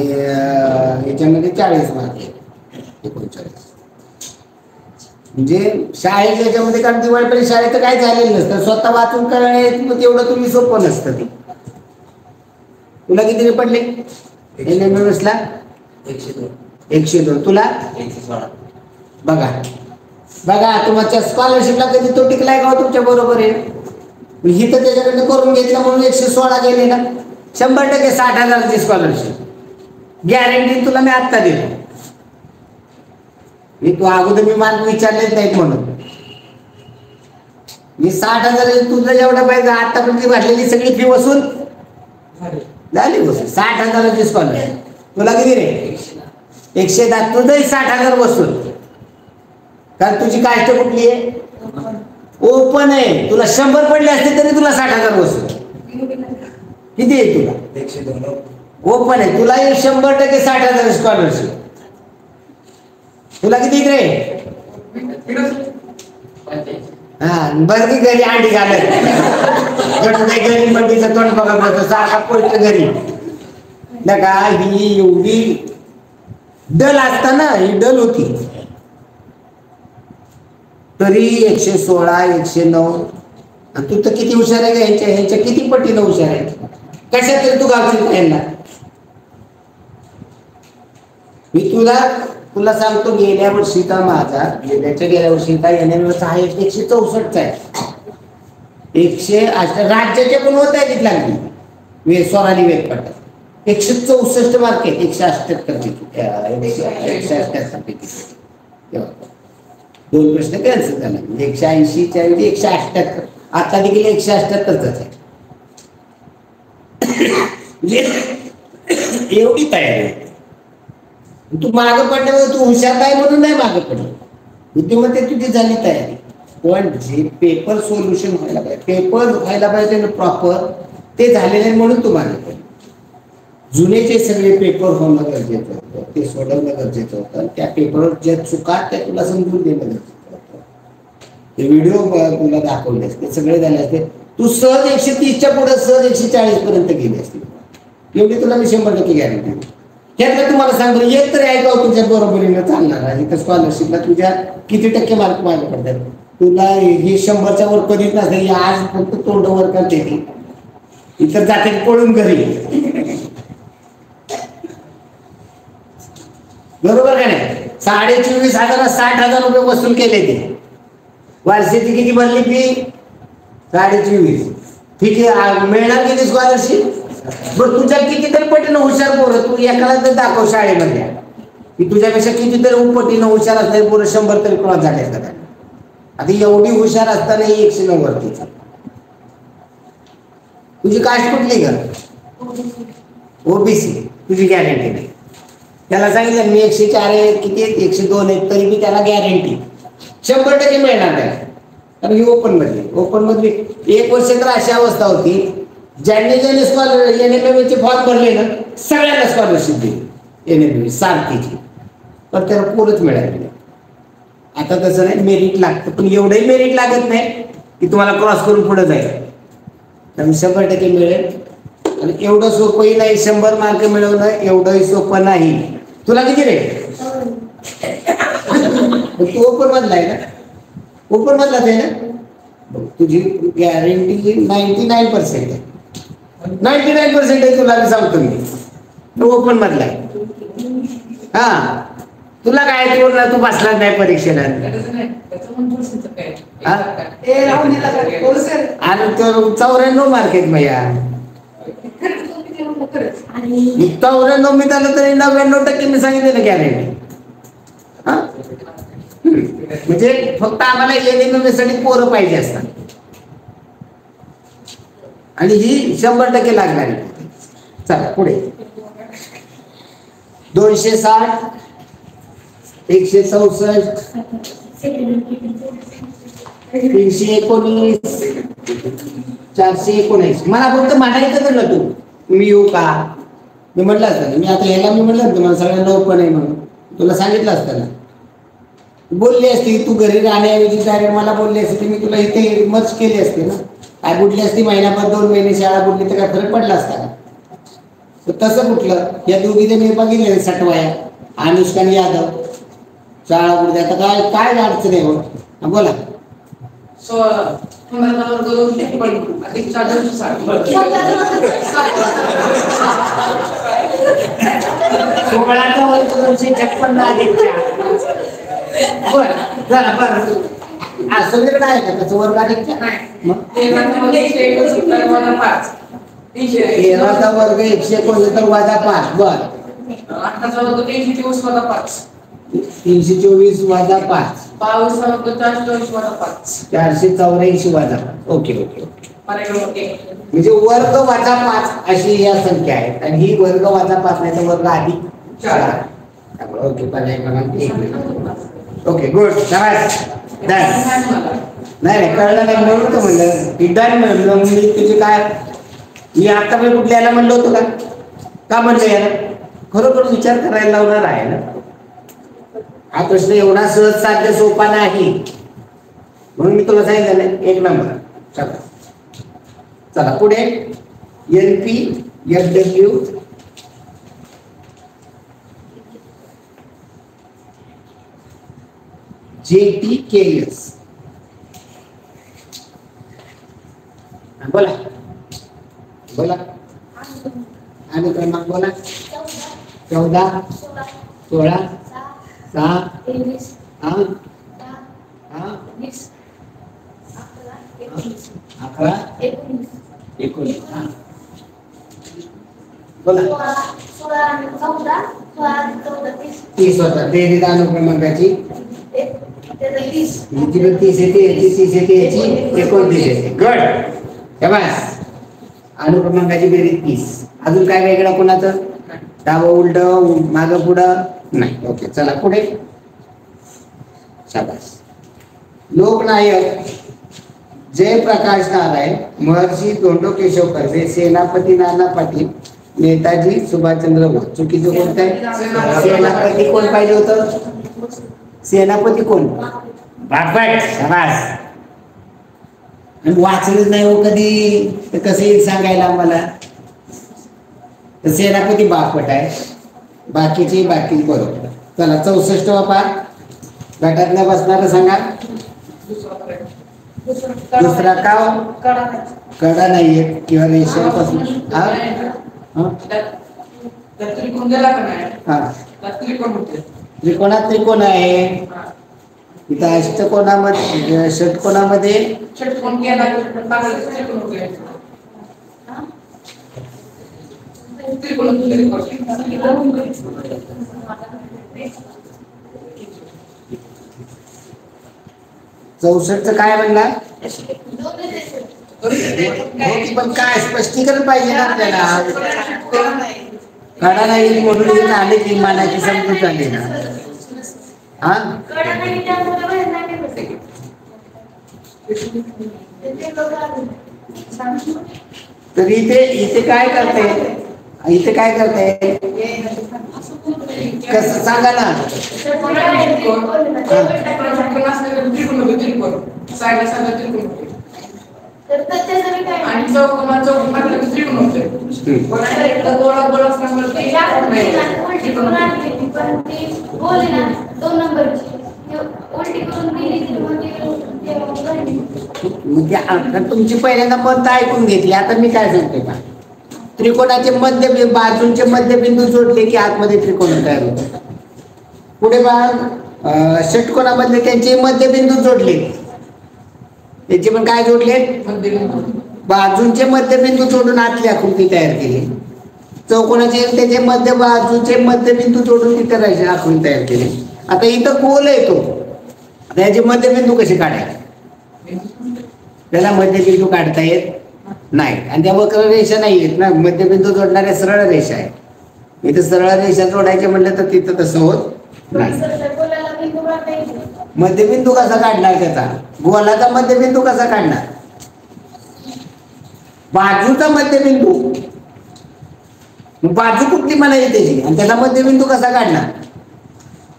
याच्यामध्ये 40 मार्क आहे. 39 म्हणजे शाळेत याच्यामध्ये. कारण दिवाळीपर्यंत शाळेत तर काय झालेलं नसतं. स्वतः वाचून करणे तेवढं तुम्ही सोपं नसतं ते. तुला किती पडले NMMS ला? 102. तुला? बघा तुमच्या स्कॉलरशिपला कधी तो टिकलाय का तुमच्या बरोबर आहे? ही तर त्याच्याकडनं करून घेतलं म्हणून 116 गेले ना. 100% 60,000ची स्कॉलरशिप गॅरंटी तुला मी आत्ता देतो. तू अगोदर मी मार्क विचारलेच नाहीत म्हणून मी 60,000 तुझं जेवढं पाहिजे आतापर्यंत भरलेली सगळी फी वसूल झाली. वसूल 60,000ची स्कॉलरशिप. तुला किती रे? 110. तुझंही 60,000 वसूल. कारण तुझी कास्ट कुठली आहे? ओपन आहे. तुला 100 पडले असते तरी तुला 60,000 वसूल. किती आहे तुला? 102. ओपन आहे. तुला 100% 60,000 स्कॉलरशिप. तुला किती रे? हा बरं की घरी अंडी घालत घरी मंडीचं तोंड बघत होतं सारखा पोस्ट घरी का. ही एवढी डल असताना ही डल होती तरी 116 109. आणि तू तर किती हुशार आहे का? ह्यांच्या किती पटीनं हुशार आहे. कशात तरी तू गावची यांना. मी तुला सांगतो गेल्या वर्षीचा माझा गेल्या वर्षीचा NMMS हा 164 आहे. 108 राज्याचे पण होत आहे तिथला सोनाली वेदपट्टा 164 मार्क आहेत. 178 पैकी 2 प्रश्न कॅन्सल झाला. 180च्या ऐवजी 178. आता देखील 178च आहे. एवढी तयारी आहे. तू मागं पडल्यावर तू हुशार नाही म्हणून नाही मागं पडलं. बुद्धिमत्ते तुझी झाली तयारी. पण जे पेपर सोल्युशन व्हायला पाहिजे प्रॉपर ते झालेले नाही म्हणून तू मागे पडलं. जुनेचे सगळे पेपर होणं गरजेचं होतं. ते सोडवणं गरजेचं होतं. त्या पेपरवर ज्या चुका त्या तुला समजून देणं गरजेचं होतं. ते व्हिडिओ तुला दाखवले असते सगळे झाले असते. तू सहज 130च्या पुढे सहज 140 पर्यंत गेले असते. एवढी तुला मी 100% गॅरंटी. त्यातलं तुम्हाला सांगतो एक तरी ऐकावं तुझ्या बरोबरीनं चालणार आहे. तर स्कॉलरशिपला तुझ्या किती टक्के मार्क माझ्या पडतात? तुला हे 100च्या वर कधीच नसते. आज फक्त तोंड वर करते ती. इतर जाते पळून घरी. बरोबर का नाही? 24,000 60,000 रुपये वसूल केले ते. वर्षाची किती भरली फी? 24,500. ठीक आहे मिळणार किती स्कॉलरशिप? बरं तुझ्या कितीतरी पटीनं हुशार पोरं तू एकाला तर दाखव शाळेमध्ये की तुझ्यापेक्षा कितीतरी पटीनं हुशार असणारे पोरं 100 तरी क्रॉस झाले असतात. आता एवढी हुशार असताना 109 वरती. तुझी कास्ट कुठली का? OBC. तुझी गॅरंटी नाही. त्याला सांगितलं मी 104 आहे किती 102 आहेत तरी मी त्याला गॅरंटी 100% मिळणार नाही. कारण ही ओपन मध्ये 1 वर्ष तर अशी अवस्था होती ज्यांनी ज्यांनी NMMS चे फॉर्म भरले ना सगळ्यांना स्कॉलरशिप दिली NMMS सारखीची, पण त्याला पोरच मिळाली नाही. आता तसं नाही, मेरिट लागतं, पण एवढंही मेरिट लागत नाही की तुम्हाला क्रॉस करून पुढे जाईल. त्यामुळे 100% मिळेल. आणि एवढं सोपंही नाही, 100 मार्क मिळवणं एवढंही सोपं नाही. तुला किती रे? तू ओपन मधला आहे ना? ओपन मधलाच आहे ना? तुझी गॅरंटी 99% आहे. 99% आहे, तुला मी सांगतो मी. तू ओपन मधला आहे. हा, तुला काय तू बसलाच नाही परीक्षेला. आणि 94 मार्क आहेत भैया. 94 मी झालं तरी 99% मी सांगितले ना गॅरंटी. म्हणजे फक्त आम्हाला NMMS साठी पोरं पाहिजे असतात आणि ही 100% लागणार. चला पुढे. 260, 164, 319, 419. मला फक्त म्हणायचं ना तू मी येऊ का? मी म्हटलं असतं, मी आता ह्याला मी म्हटलं तुम्हाला सगळ्यांना ओपन आहे म्हणून, तुला सांगितलं असतं ना. बोलली असती तू घरी राहण्याऐवजी डायरेक्ट मला बोलली असती, मी तुला इथे मर्ज केली असते ना. काय बुडली असती, महिनाभर 2 महिने शाळा बुडली तर काय फरक पडला असता का? तसं कुठलं. या दोघीने मी बघितले सटवाया, अनुष्का आणि यादव शाळा बुडली. आता काय काय अडचण आहे हो? बोला. 16चा वर्ग 256 अधिकच्या. बरं झालं बरं. सगळीकडे आहे का त्याचं वर्ग अधिकच्या? मग 13चा वर्ग 169 वजा 5. बरं. 8चा वर्ग 324 वजा 5. 324 वजा 5. 22चा वर्ग 424 वजा 5. 484 वजा 5. Okay okay okay. म्हणजे वर्ग वजा 5 अशी या संख्या आहेत आणि ही वर्ग वजा 5 नाही तर वर्ग अधिक 4. ओके पर्याय क्रमांक 1. Okay good. नाही कळलं नाही म्हणून तर म्हणलं डन म्हणलं. मी तुझे काय मी आता मी कुठल्याला म्हणलो होतो का म्हणलं याला खरोखर विचार करायला लावणार आहे ना. हा प्रश्न एवढा सहज साध्य सोपा नाही म्हणून मी तुला सांगितलं नाही. 1 नंबर. चला पुढे. NP FW JTKS. बोला बोला आणि क्रमांक बोला. 14 16 6 8 11 19 बोला. 30 होता. बेरीज अनुक्रमांकाची 30 येते, 30 येते, 29 येते. गुड. बस अनुक्रमांकाची बेरीज 30. अजून काय वेगळं कोणाचं? डावं उलट मागं पुढं नाही. ओके चला पुढे. शाबास. लोकनायक जयप्रकाश नारायण, महर्षी धोंडो केशव कर्वे, सेनापती नाना पाटील, नेताजी सुभाषचंद्र बोस. चुकीचं कोणतं आहे? सेनापती कोण पाहिजे होतं? सेनापती कोण? बापट. शाबास. आणि वाचलंच नाही हो कधी तर कसं येईल सांगायला आम्हाला. तर सेनापती बापट आहे, बाकीचे बाकी बरोबर. चला 64 पाठ. गटात न बसणार सांगा. दुसरा का? कडा नाहीये किंवा रेषेपासून त्रिकोणात त्रिकोण आहे. इथं अष्टकोनामध्ये षटकोनामध्ये चौसष्टचं काय म्हणला? पण काय स्पष्टीकरण पाहिजे ना आपल्याला. कडा नाही म्हणून आले की मानाची समजूत आली ना. हा तर इथे इथे काय करते, इथे काय करते कसं सांगा ना. साईडला साईडला त्रिकोण होते. तर त्याच्यासाठी काय आणि चौकोनात चौकोन टाकलं की त्रिकोण होते. पण आता इकडं गोळा गोळा असल्यामुळे ते उलटी करून आणली ती, पण ती गोल आहे ना 2 नंबरची ती उलटी करून दिली ती मग ते घडली. म्हणजे आता तुमची पहिल्यांदा मत ऐकून घेतली. आता मी काय सांगते का, त्रिकोणाचे मध्यबिंदू बाजूंचे मध्यबिंदू जोडले की आतमध्ये त्रिकोण तयार होतो. पुढे बा षटकोनामधले त्यांचे मध्यबिंदू जोडले, त्याचे पण काय जोडले, मध्यबिंदू. बाजूंचे मध्यबिंदू जोडून आतली आकृती तयार केली. चौकोनाचे त्याचे मध्य बाजूचे मध्यबिंदू जोडून तिथे आकृती तयार केली. आता इथं गोल आहे तो, आता याचे मध्यबिंदू कसे काढायचे, त्याला मध्यबिंदू काढता येत नाही. आणि त्या वक्र रेषा नाही येत ना, मध्यबिंदू जोडणाऱ्या सरळ रेषा आहे. इथं सरळ रेषा जोडायचे म्हणलं तर तिथं तसं होत नाही. गोलाला बिंदू काढायचे. मध्यबिंदू कसा काढणार त्याचा, गोलाचा मध्यबिंदू कसा काढणार, बाजूचा मध्यबिंदू, बाजू कुठली मला येते आणि त्याचा मध्यबिंदू कसा काढणार,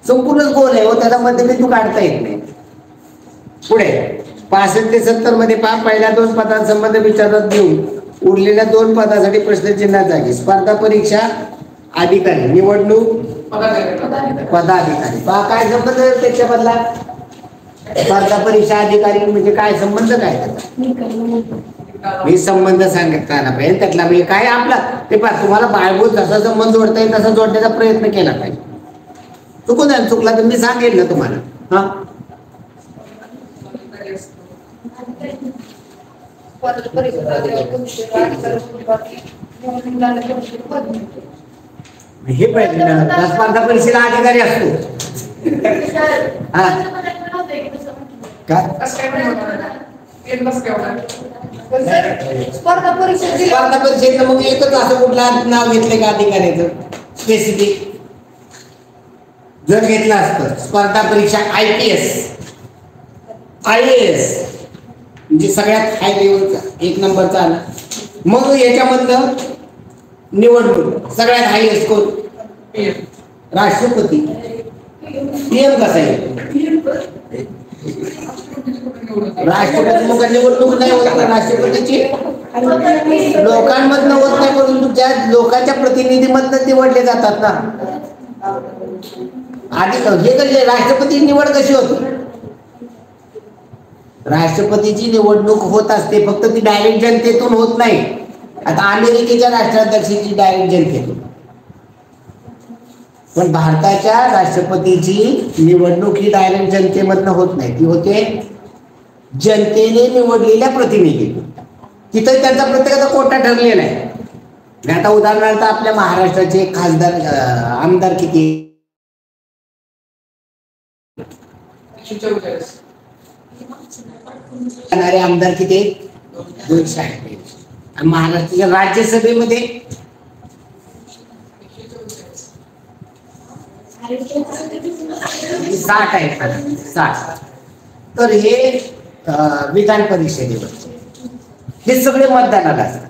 संपूर्णच गोल आहे व त्याचा मध्यबिंदू काढता येत नाही. पुढे 65 ते 70 मध्ये पहिल्या 2 पदांचा संबंध विचारात घेऊन उरलेल्या 2 पदासाठी प्रश्नचिन्ह जागी. स्पर्धा परीक्षा अधिकारी, निवडणूक पदाधिकारी. काय संबंध त्याच्या बदला, स्पर्धा परीक्षा अधिकारी म्हणजे काय संबंध, काय त्याचा मी संबंध सांगितला पाहिजे. त्यातला म्हणजे काय आपला ते पहा, तुम्हाला बाळगून जसा संबंध जोडता येईल तसा जोडण्याचा प्रयत्न केला पाहिजे. चुकून जाईल, चुकला तर मी सांगेल ना तुम्हाला. हा हे पाहिजे ना, स्पर्धा परीक्षेला अधिकारी असतो. हा काय स्पर्धा परीक्षा दिली. स्पर्धा परीक्षेत मग एकच असं कुठला नाव घेतलं का अधिकाऱ्याचं स्पेसिफिक, जर घेतलं असतं स्पर्धा परीक्षा IPS IAS म्हणजे सगळ्यात हाय लेवलचा 1 नंबरचा आला. मग याच्यामधलं निवडणूक सगळ्यात हायएस्ट कोण, राष्ट्रपती. PM कसा आहे, राष्ट्रपती मग निवडणूक नाही होत ना राष्ट्रपतीची, लोकांमधनं होत नाही, परंतु ज्या लोकांच्या प्रतिनिधीमधनं निवडले जातात ना. आधी हे कसे राष्ट्रपती निवड कशी होती, राष्ट्रपतीची निवडणूक होत असते, फक्त ती डायरेक्ट जनतेतून होत नाही. आता अमेरिकेच्या राष्ट्राध्यक्षाची डायरेक्ट जनतेतून, पण भारताच्या राष्ट्रपतीची निवडणूक ही डायरेक्ट जनतेमधनं होत नाही, ती होते जनतेने निवडलेल्या प्रतिनिधीतून. तिथं त्यांचा प्रत्येकाचा कोटा ठरलेला आहे. आता उदाहरणार्थ आपल्या महाराष्ट्राचे खासदार आमदार किती, 144. आमदार किती, 260. महाराष्ट्राच्या राज्यसभेमध्ये 60 आहेत, 60. तर हे विधान परिषदेवर हे सगळे मतदानाला असतात.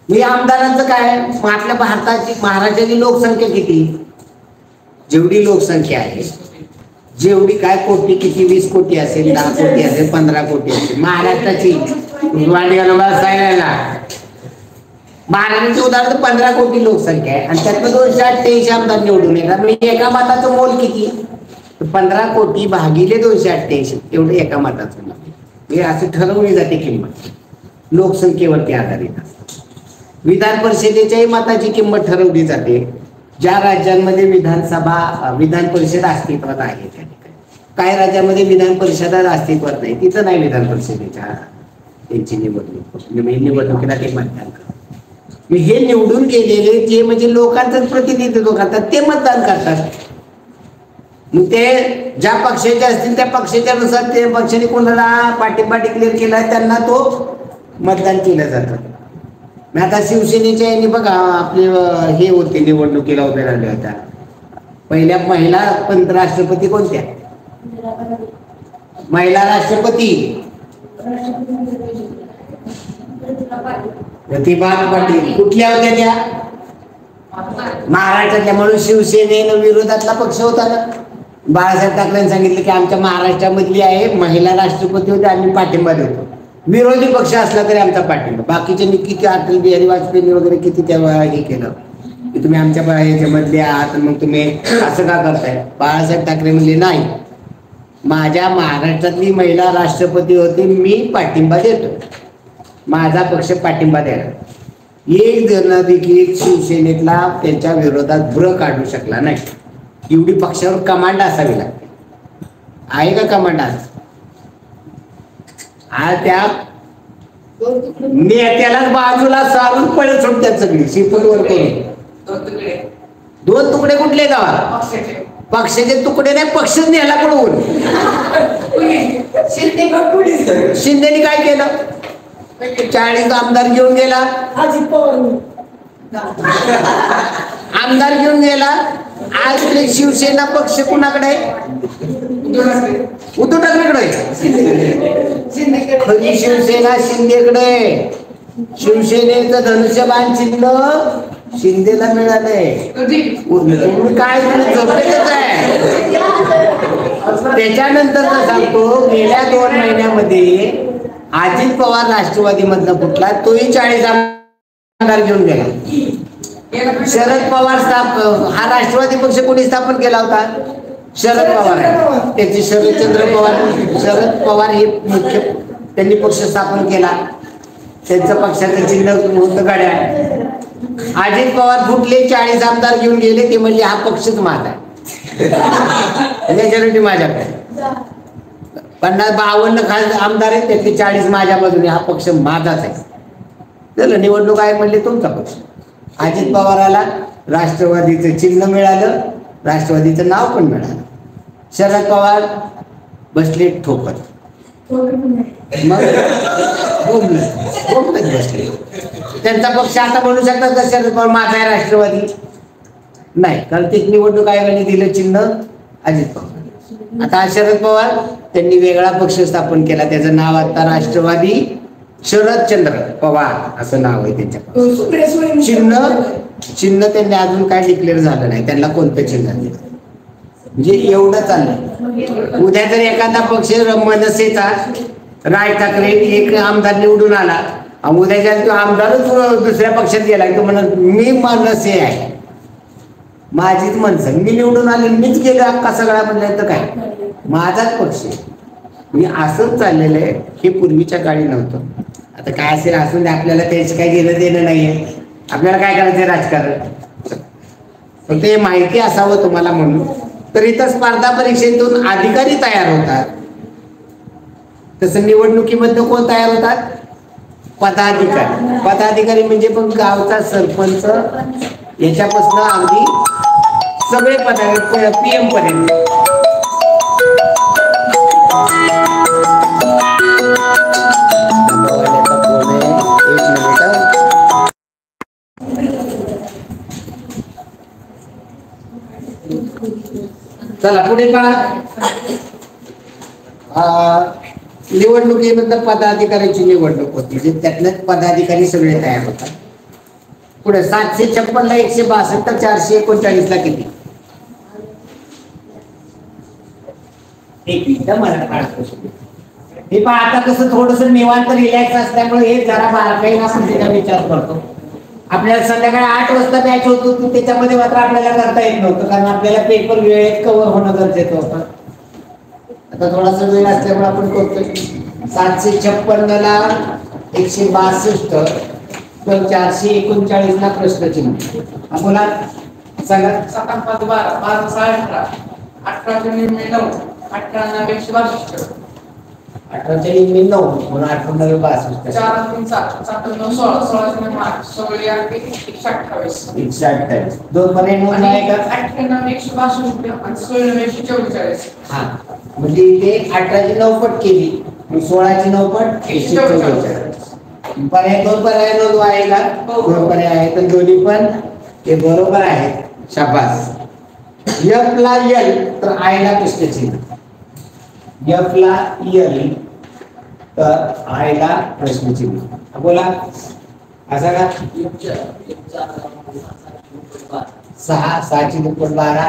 मी आमदारांचं काय, आपल्या भारताची महाराष्ट्राची लोकसंख्या किती, जेवढी लोकसंख्या आहे, जेवढी काय कोटी किती, 20 कोटी असेल, 10 कोटी असेल, 15 कोटी असेल, महाराष्ट्राची महाराष्ट्राची उदाहरण 15 कोटी लोकसंख्या आहे आणि त्यातनं 288 आमदार निवडून येतात. म्हणजे एका मताचं मोल किती, 15 कोटी भागिले 288 एवढं एका मताचं मोल. हे असं ठरवली जाते किंमत, लोकसंख्येवरती आधारित असते. विधान परिषदेच्याही मताची किंमत ठरवली जाते. ज्या राज्यांमध्ये विधान परिषद अस्तित्वात आहे त्या ठिकाणी, काही राज्यामध्ये विधान परिषद अस्तित्वात नाही, तिथं नाही विधान परिषदेच्या त्यांची निवडणुकीला ते मतदान करतात. हे निवडून गेलेले जे म्हणजे लोकांचं प्रतिनिधित्व करतात ते मतदान करतात. मग ते ज्या पक्षाचे असतील त्या पक्षाच्या नुसार ते पक्षाने कोणाला पाठिंबा डिक्लेअर केला त्यांना तो मतदान केलं जातं. आता शिवसेनेच्या यांनी बघा आपले हे होते निवडणुकीला उभे राहिले होत्या, पहिल्या महिला राष्ट्रपती कोणत्या, महिला राष्ट्रपती प्रतिभा पाटील कुठल्या होत्या त्या? महाराष्ट्रातल्या, म्हणून शिवसेनेनं विरोधातला पक्ष होता ना. बाळासाहेब ठाकरेंनी सांगितलं की आमच्या महाराष्ट्रामधली आहे, महिला राष्ट्रपती होते, आम्ही पाठिंबा देतो. विरोधी पक्ष असला तरी आमचा पाठिंबा. बाकीच्यांनी किती अटल बिहारी वाजपेयी वगैरे किती तेव्हा हे केलं की तुम्ही आमच्या याच्यामधले आहात, मग तुम्ही असं का करताय. बाळासाहेब ठाकरे म्हणले नाही, माझ्या महाराष्ट्रातली महिला राष्ट्रपती होती, मी पाठिंबा देतो, माझा पक्ष पाठिंबा देणार. एक जण देखील शिवसेनेतला त्यांच्या विरोधात भ्र काढू शकला नाही. एवढी पक्षावर कमांड असावी लागते. आहे का कमांड? आज त्या नेत्यालाच बाजूला सारून पळत सुटतात सगळी शिपटवर करून. दोन तुकडे कुठले गावात? पक्षाचे तुकडे नाही, पक्षच नेला पळवून. शिंदेनी काय केलं? 40 आमदार घेऊन गेला. अजित पवार आमदार घेऊन गेला. आज शिवसेना पक्ष कुणाकडे आहे? उद्धव ठाकरेकडे. खरी शिवसेना शिंदेकडे. शिवसेनेचं धनुष्यबाण चिन्ह शिंदेला मिळालंय. तुम्ही काय झोपेतच आहे. त्याच्यानंतर सांगतो, गेल्या 2 महिन्यामध्ये अजित पवार राष्ट्रवादी मधनं फुटला, तोही 40 आमदार घेऊन गेला. शरद पवार हा राष्ट्रवादी पक्ष कोणी स्थापन केला होता? शरद पवार आहे. त्याचे शरद पवार हे मुख्य, त्यांनी पक्ष स्थापन केला. त्यांचं पक्षाचं चिन्ह होतं गाड्या. अजित पवार फुटले, 40 आमदार घेऊन गेले. ते म्हणजे हा पक्षच माझा आहे, मेजॉरिटी माझ्याकडे. 50-52 खासदार आमदार आहेत, त्यातले 40 माझ्या बाजूने, हा पक्ष माझाच आहे. चला निवडणूक आहे म्हणले तुमचा पक्ष. अजित पवाराला राष्ट्रवादीचं चिन्ह मिळालं, राष्ट्रवादीचं नाव पण मिळालं. शरद पवार बसले ठोकत, मग बसले. त्यांचा पक्ष आता म्हणू शकतात का शरद पवार माझा आहे राष्ट्रवादी? नाही, कारण ते निवडणूक आयोगाने दिलं चिन्ह अजित पवार. आता शरद पवार त्यांनी वेगळा पक्ष स्थापन केला, त्याचं नाव आता राष्ट्रवादी शरदचंद्र पवार असं नाव आहे त्यांच्या. चिन्ह त्यांनी अजून काय डिक्लेअर झालं नाही, त्यांना कोणतं चिन्ह दिलं. म्हणजे एवढं चाललंय. उद्या जर एखादा पक्ष मनसेचा राज ठाकरे एक आमदार निवडून आला, उद्याच्या तो आमदारच दुसऱ्या पक्षात गेला, तो म्हणत मी मनसे आहे, माझीच मनसे, मी निवडून आले, मीच गेलो अख्खा सगळा म्हणलं तर काय, माझाच पक्ष. मी असंच चाललेलं आहे. हे पूर्वीच्या काळी नव्हतं. आता काय असेल असून आपल्याला त्याचं काही घेणं देणं नाहीये. आपल्याला काय करायचं राजकारण, फक्त हे माहिती असावं तुम्हाला म्हणून. तर इथं स्पर्धा परीक्षेतून अधिकारी तयार होतात, तसं निवडणुकीमध्ये कोण तयार होतात? पदाधिकारी. पदाधिकारी म्हणजे पण गावचा सरपंच याच्यापासून अगदी सगळे पदाधिकारी PM पर्यंत. चला पुढे पहा. निवडणुकीनंतर पदाधिकाऱ्यांची निवडणूक होती, म्हणजे त्यातले पदाधिकारी सगळे तयार होतात. पुढे 756 ला 162 तर 439 ला किती? हे पहा, आता कसं थोडस निवांत रिलॅक्स असल्यामुळे हे जरा बारकाईने आपण त्याचा विचार करतो. आपल्याला संध्याकाळी 8 वाजता मॅच होत होती, त्याच्यामध्ये मात्र आपल्याला करता येत नव्हतं, कारण आपल्याला पेपर वेळेत कव्हर होणं गरजेचं होतं. आता थोडासा वेळ असल्यामुळे आपण करतोय. 756 ला 162 तर 439 ला प्रश्नचिन्ह. बोला सांगा. 7 5 12 12 18 18 9 18 162 18 9 म्हणून 18 62 4 3 7 7 9 16 16 8 16 128 128 दोन पर्याय नोंद आहे का? 98 162 आणि 16 144. हा, म्हणजे इथे 18 ची 9 पट केली, 16 ची 9 पट 144. पर्याय दोन पर्याय नोंद आहे का? दोन पर्याय आहेत, तर दोन्ही पण ते बरोबर आहेत. शाबास. F ला L तर I ला प्रश्नचिन्ह. F ला L तर आयला प्रश्नचिन्ह बोला असा का 6 ची दुप्पट 12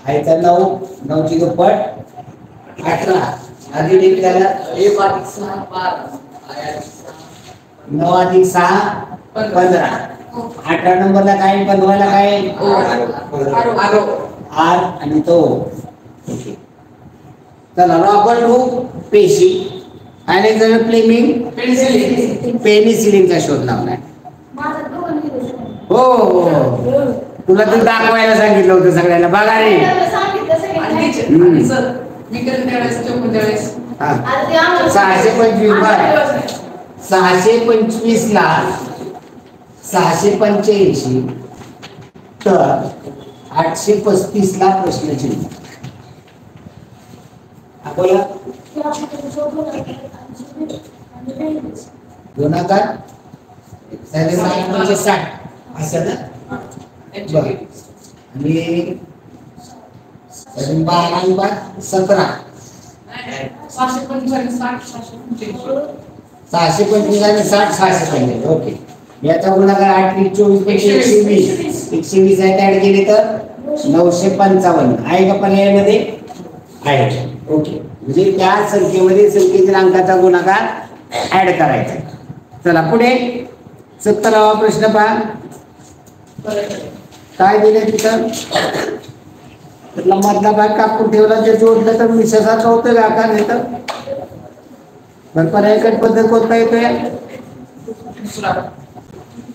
आयचा 9 9 ची दुप्पट 18 आधी डिक झाला 9 अधिक 6 15 18 नंबरला काय 15 ला काय आर आणि तो ओके चला रॉबर्ट हुक पेशी अलेक्झांडर फ्लेमिंग पेनिसिलिनचा शोध लावलाय माझा 2 दिवस हो हो तुला तर दाखवायला सांगितलं होतं सगळ्यांना बघा रे सांगितलं सगळं आणि सर मी कधी त्यावेळेस चौकून त्यावेळेस हा आता ते आम्हाला 625 बर 625 ला 685 तर 835 ला प्रश्नचिन्ह बोला गुणाकार 60 असं ना बर आणि 17 625 आणि 625 आणि 60 655 ओके याचा गुणाकार 8 24 120 120 आहे ऍड केले तर 955 आहे का पर्यायामध्ये आहे ओके म्हणजे त्या संख्येमध्ये संख्येतील अंकाचा गुणाकार ऍड करायचा चला पुढे 17वा प्रश्न पहा काय दिले तिथं मधला भाग कापून ठेवला जे जोडलं तर मिशासारखं होतं का आकार येतं बरं पर्यायकट पद्धत कोणता येतोय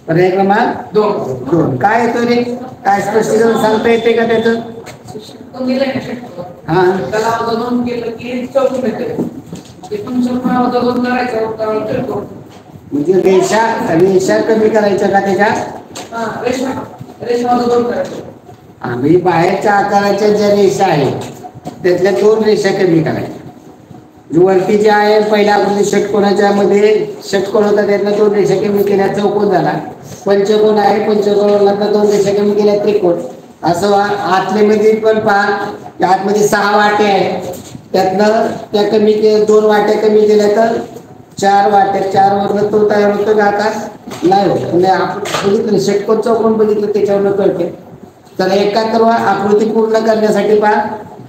पर्याय क्रमांक 2 काय येतो रे काय स्पष्टीकरण सांगता येते का त्याचं हा त्याला दोन केलं की चौकून येते ते तुमचं दोन करायचं म्हणजे रेषा कमी करायच्या का त्याच्या रेशमा दोन करायचं आम्ही बाहेरच्या आकाराच्या ज्या रेषा आहेत त्यातल्या 2 रेषा कमी करायच्या जो वरती जे आहे पहिल्या आकृती षटकोनाच्या मध्ये षटकोन होता त्यातल्या 2 रेषा कमी केल्या चौकोन झाला पंचकोन आहे पंचकोनाला 2 रेषा कमी केल्या त्रिकोण असं आतले मध्ये पण पहा आतमध्ये 6 वाटे आहेत त्यातनं त्या कमी 2 वाट्या कमी केल्या तर 4 वाट्या 4 वरनं तो तयार होतो का आकार नाही होत म्हणजे आपण बघितलं षटकोन चौकोन बघितलं त्याच्यावरनं कळते तर एकात्तर आकृती पूर्ण करण्यासाठी पहा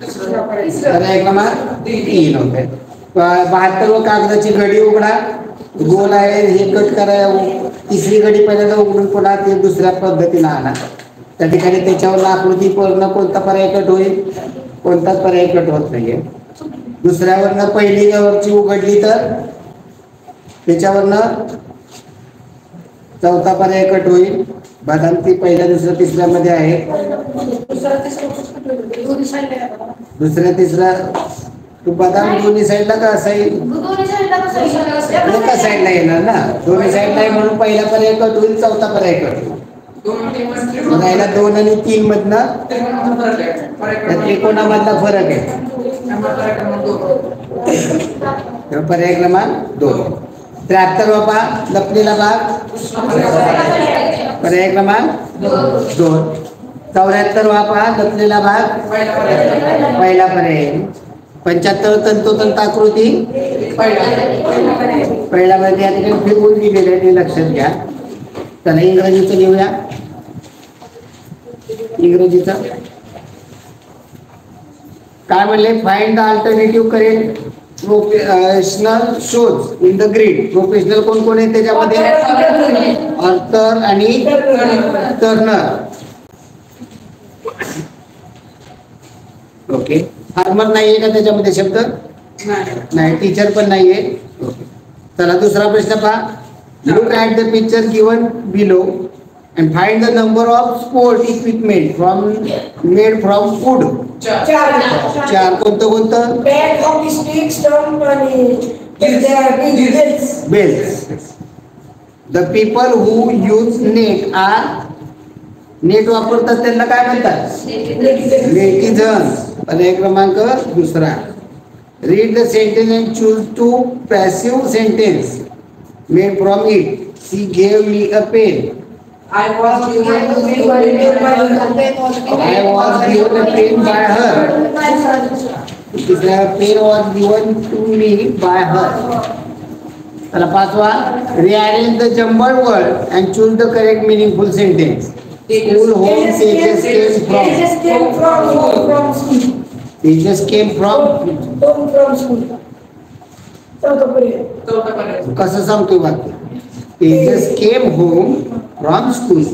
पर्याय क्रमांक 3 होते 72 कागदाची घडी उघडा गोल आहे हे कट करा तिसरी घडी पहिल्यांदा उघडून पुन्हा ते दुसऱ्या पद्धतीने आणा त्या ठिकाणी त्याच्यावर आकृती पूर्ण कोणता पर्याय कट होईल कोणताच पर्याय कट होत नाहीये दुसऱ्यावरनं पहिली वरची उघडली तर त्याच्यावरनं चौथा पर्याय कट होईल बदाम ती पहिल्या दुसऱ्या तिसऱ्यामध्ये आहे दुसऱ्या तिसऱ्या तू बदाम दोन्ही साईडला का असाईल दोन्ही साईडला कसं एका साईडला येणार ना दोन्ही साईडला आहे म्हणून पहिला पर्याय कट होईल चौथा पर्याय कट होईल राहिला 2 आणि 3 मधनं त्या त्रिकोणामधला फरक आहे तर पर्याय क्रमांक 2 73 बाबा लपलेला भाग पर्याय क्रमांक 2 74 बाबा लपलेला भाग पहिला पर्याय 75 तंतोतंत आकृती पहिला मध्ये या ठिकाणी फिरवून दिलेले आहे ते लक्षात घ्या चला इंग्रजीचं लिहूया इंग्रजीचं काय म्हणले find the alternative correct professional shows in the grid professional कोण कोण आहे त्याच्यामध्ये ऑर्थर आणि टर्नर ओके फार्मर नाहीये का त्याच्यामध्ये शब्द नाही टीचर पण नाहीये ओके चला दुसरा प्रश्न पहा look at the picture given below and find the number of sport equipment from made from wood 4 कोणतं बॅट हॉकी स्टिक स्टंप आणि bells the people who use net are net वापरतात त्यांना काय म्हणतात नेटिझन्स पर्याय क्रमांक दुसरा read the sentence and choose to passive sentence made from it she gave me a pen I was given a pen I was given a pen by her तिसरा pen was given to me by her. चला पाचवा, rearrange the jumbled word and choose the correct meaningful sentence. School, home, pages came from. Pages came from school. Pages came from. Home from school. चौथा पर्याय. कसं सांगतोय वाक्य? Pages came home from school.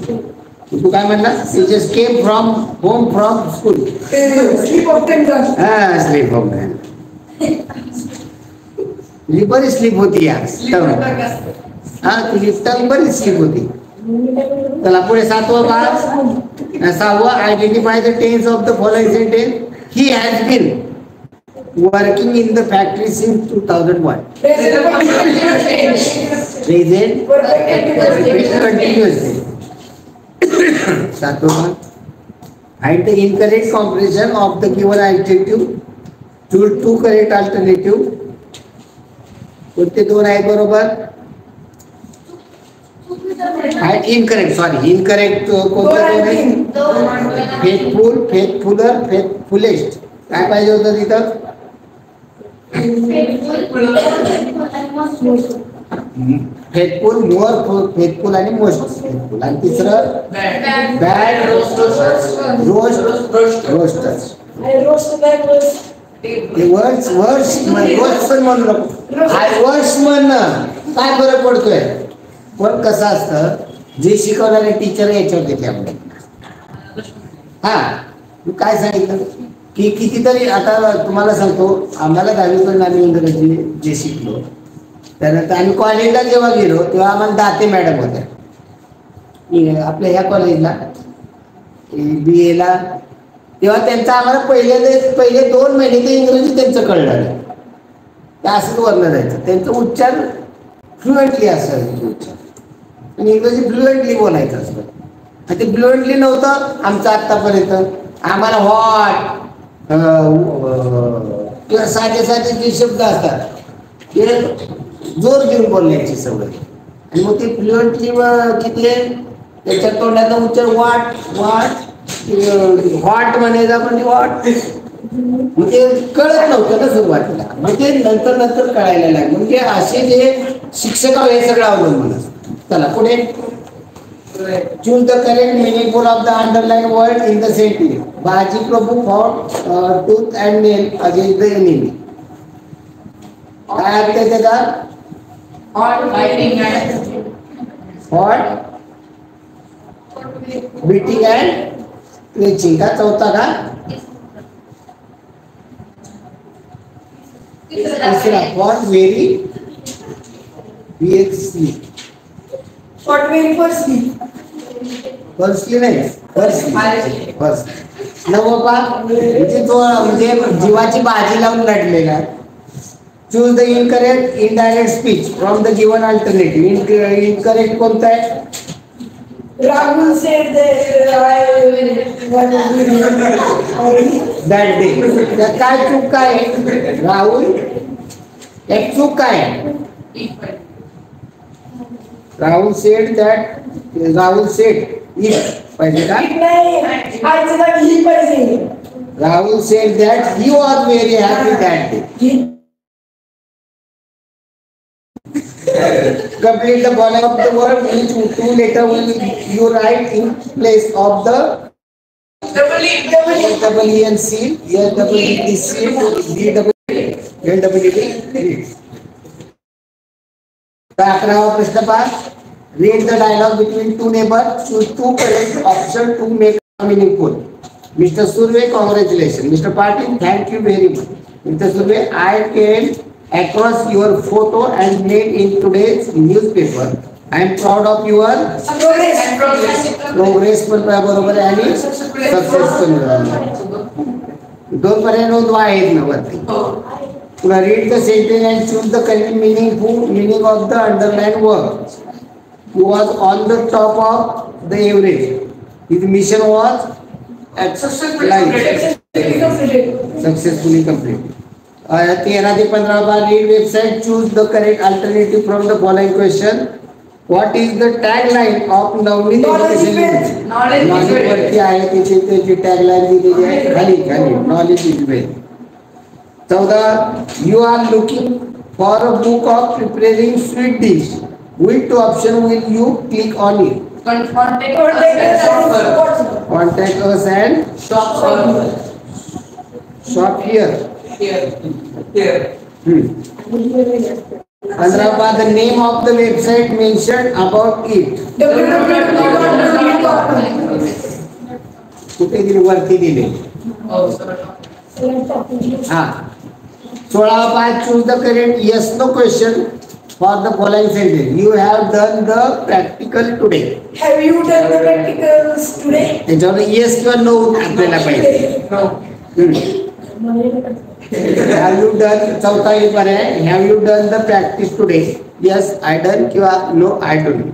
तू काय म्हणला? Pages came from home from school. Slip of tongue. हा, sleep of tongue. तुझी बरी स्लीप होती यार. हा, तुझी टंग बरी स्लीप होती. चला पुढे सातवा भाग. सहावा, identify the tense of the following sentence. He has been working in the factory since 2001. Present continuously. सातवा भाग, find the incorrect comparison of the given adjective. Choose two correct alternative. कोणते दोन आहेत बरोबर? Incorrect, sorry incorrect. कोणते दोन आहेत? Faithful, faithfuller, faithfullest. काय पाहिजे होतं तिथं? फेथफुल, मोर फेथफुल आणि मोस्ट फेथफुल. आणि तिसरं बॅड रोस्टर्स. वर्ष पण म्हणू नको. वर्ष म्हणणं काय फरक पडतोय? पण कसं असतं, जे शिकवणारे टीचर याच्यावर घेतले आपण. हा, काय सांगितलं की कितीतरी, आता तुम्हाला सांगतो, आम्हाला 10वीपर्यंत आम्ही इंग्रजी जे शिकलो, त्यानंतर आम्ही कॉलेजला जेव्हा गेलो तेव्हा आम्हाला दाते मॅडम होत्या आपल्या ह्या कॉलेजला, BA ला. तेव्हा त्यांचा आम्हाला पहिले 2 महिने ते इंग्रजी त्यांचं कळलं नाही. ते असंच वर्ण जायचं. त्यांचं उच्चार फ्लुएंटली असायचं उच्चार, आणि इंग्रजी फ्लुएंटली बोलायचं असतं. आणि ते फ्लुएंटली नव्हतं आमचं आत्तापर्यंत. आम्हाला हॉट किंवा साधे साधे जे शब्द असतात ते जोर घेऊन बोलण्याची सवय. आणि मग ते फ्लुएंटली किती त्याच्या तोंडाचा उच्चार वाट हॉट म्हणायचा, पण वॉट म्हणजे कळत नव्हतं ना सुरुवातीला. म्हणजे नंतर कळायला लागलं. म्हणजे असे जे शिक्षकावर हे सगळं अवलंबून असतं. चला पुढे, choose the correct meaningful of the underline word in the sentence. Baji Prabhu fought tooth and nail against the enemy. काय अर्थ आहे त्याचा? Hot, biting and hot, biting and clutching. का चौथा का? तिसरा, fought very VXC. Not very firstly. Firstly नाही, first. नववा म्हणजे तो म्हणजे जीवाची बाजी लावून लढलेला. Choose the incorrect indirect speech from the given alternative. Incorrect कोणतं आहे? Rahul said that that day. त्यात काय चूक काय आहे? राहुल एक चूक काय आहे? राहुल सेड इट पाहिजे का? Rahul sed that he was very happy that day. Complete the following of the word. Which two letter will you write in place of the SEEN, SEED, seal, DEED. 11वा प्रश्न पहा. Read the dialogue between two neighbors. Choose two correct options to make meaningful. Mr. Surve, congratulations. Mr. Patil, thank you very much. Mr. Surve, I came across your photo and made in today's newspaper. I am proud of your progress. पण बरोबर आहे आणि success पण. दोन पर्याय नोंदवा आहेत ना वरती. पुन्हा read the sentence and choose the correct meaning of the underlined word. He was on the top of the Everest. His mission was successfully completed. 13 ते 15 बार read website. Choose the correct alternative from the following question. What is the tagline of Navneet education? Knowledge वरती आहे, तिथे त्याची tagline दिलेली आहे खाली. Knowledge is wealth. 14. You are looking for a book of preparing sweet dish. Which option will you click on it? Contact Contact us and shop shop here. here. 15. The name of the website mentioned about it. कुठे दिली? वरती दिले. Oh, sir. हा. 16. Choose the correct yes no question for the following sentence. You have done the practical today. Have you done the practicals today? त्याच्यावर yes किंवा no आपल्याला पाहिजे. No. Have you done? चौथा एक बार आहे. Have you done the practice today? Yes, I done किंवा no, I don't.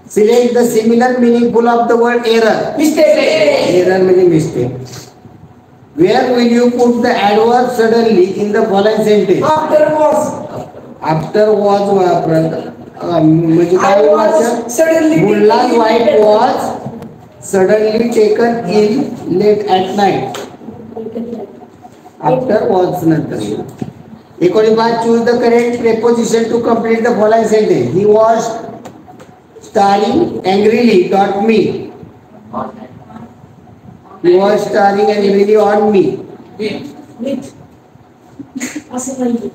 Select the similar meaningful of the word error. Mistake. Error म्हणजे mistake. Where will you put the adverb suddenly in the following sentence? After was. After was म्हणजे I काय was वाचन? suddenly. Mulla's wife was suddenly taken ill late at night. After was नंतर. 19. Choose the correct preposition to complete the following sentence. He was staring angrily at me. He was staring angrily on me. With. असं नाही.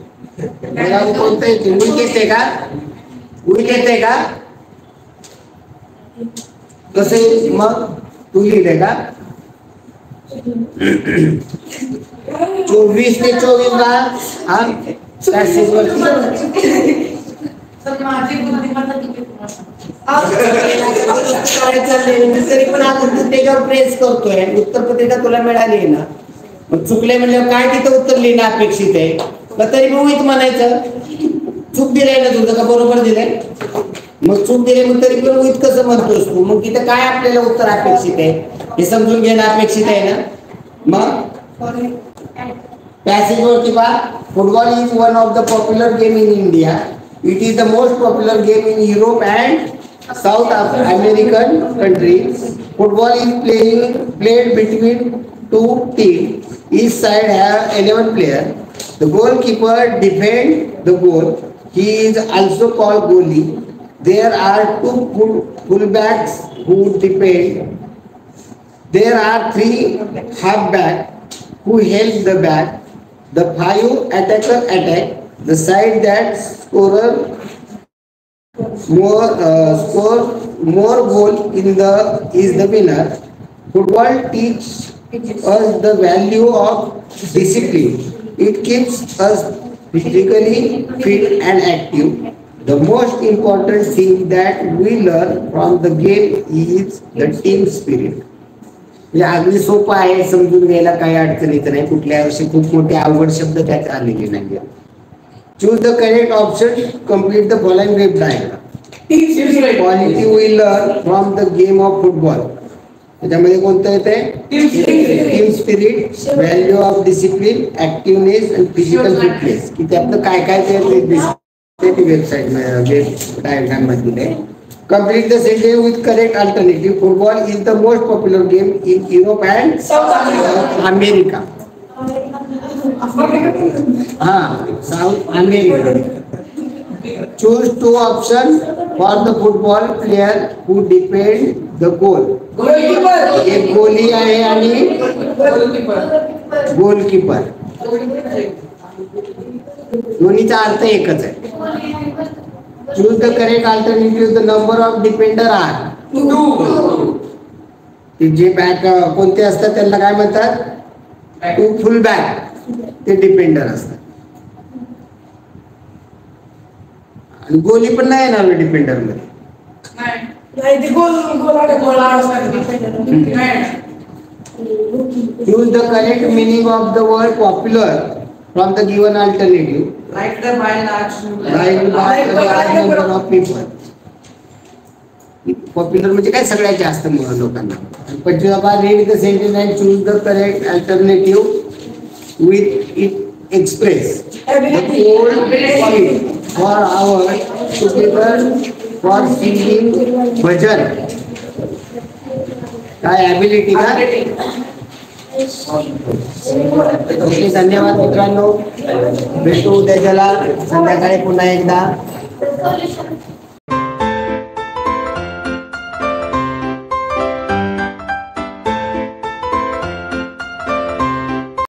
मला कोणतं येते? With येते का? With येते का? कसे मग तू लिहिले का? 24 ते 24 ला हा passage वरती. सर माझी बुद्धिमत्ता किती तुम्हाला? तरी पण आपण तू त्याच्यावर प्रेस करतोय. उत्तर पत्रिका तुला मिळाली आहे ना, मग चुकले म्हणजे काय तिथं उत्तर लिहिणं अपेक्षित आहे मग तरी मग उहित म्हणायचं. चूक दिलंय ना तुझं का बरोबर दिलंय? मग चूक दिले मग तरी पण उहित कसं म्हणतोस तू? मग तिथं काय आपल्याला उत्तर अपेक्षित आहे हे समजून घेणं अपेक्षित आहे ना. मग पॅसेज वरती पहा. Football is one of the popular game in India. It is the most popular game in Europe and South American countries. Football is played between two teams. Each side have 11 players. The goalkeeper defends the goal. He is also called goalie. There are two fullbacks who defend. There are 3 halfbacks who help the back. The 5 attackers attack. The side that score more goal is the winner. Football teaches us the value of discipline. It keeps us physically fit and active. The most important thing that we learn from the game is the team spirit. म्हणजे अगदी सोपं आहे, समजून घ्यायला काही अडचणीत नाही. कुठल्या वर्षी खूप मोठे अवघड शब्द त्यात आलेले नाही. Choose the correct option. Complete the following web diagram. Quality we learn from the game of football. त्याच्यामध्ये कोणतं येते? Team spirit, value of discipline, activeness आणि फिजिकल फिटनेस. की त्यातलं काय काय ते वेबसाईट डायग्राम मध्ये. Complete the sentence with correct alternative. Football is the most popular game in Europe and South America. South America. Choose 2 options for the football player who defend the goal. एक गोली आहे आणि goalkeeper. दोन्हीचा अर्थ एकच आहे. Choose the correct alternative. The number of defender are 2. जे back कोणते असतात त्यांना काय म्हणतात? 2 फुल बॅक ते डिपेंडर असतात. आणि गोली पण नाही येणार डिपेंडर मध्ये. नाही ते गोल Use the correct meaning of the word popular from the given alternative. Like the by large number of people. Popular म्हणजे काय? सगळ्यात जास्त लोकांना. 25. Read the sentence and choose the correct alternative with it express the whole point for our together for singing bhajan. काय ability का? Okay, धन्यवाद मित्रांनो. भेटू उद्याच्याला संध्याकाळी पुन्हा एकदा. सोल्युशन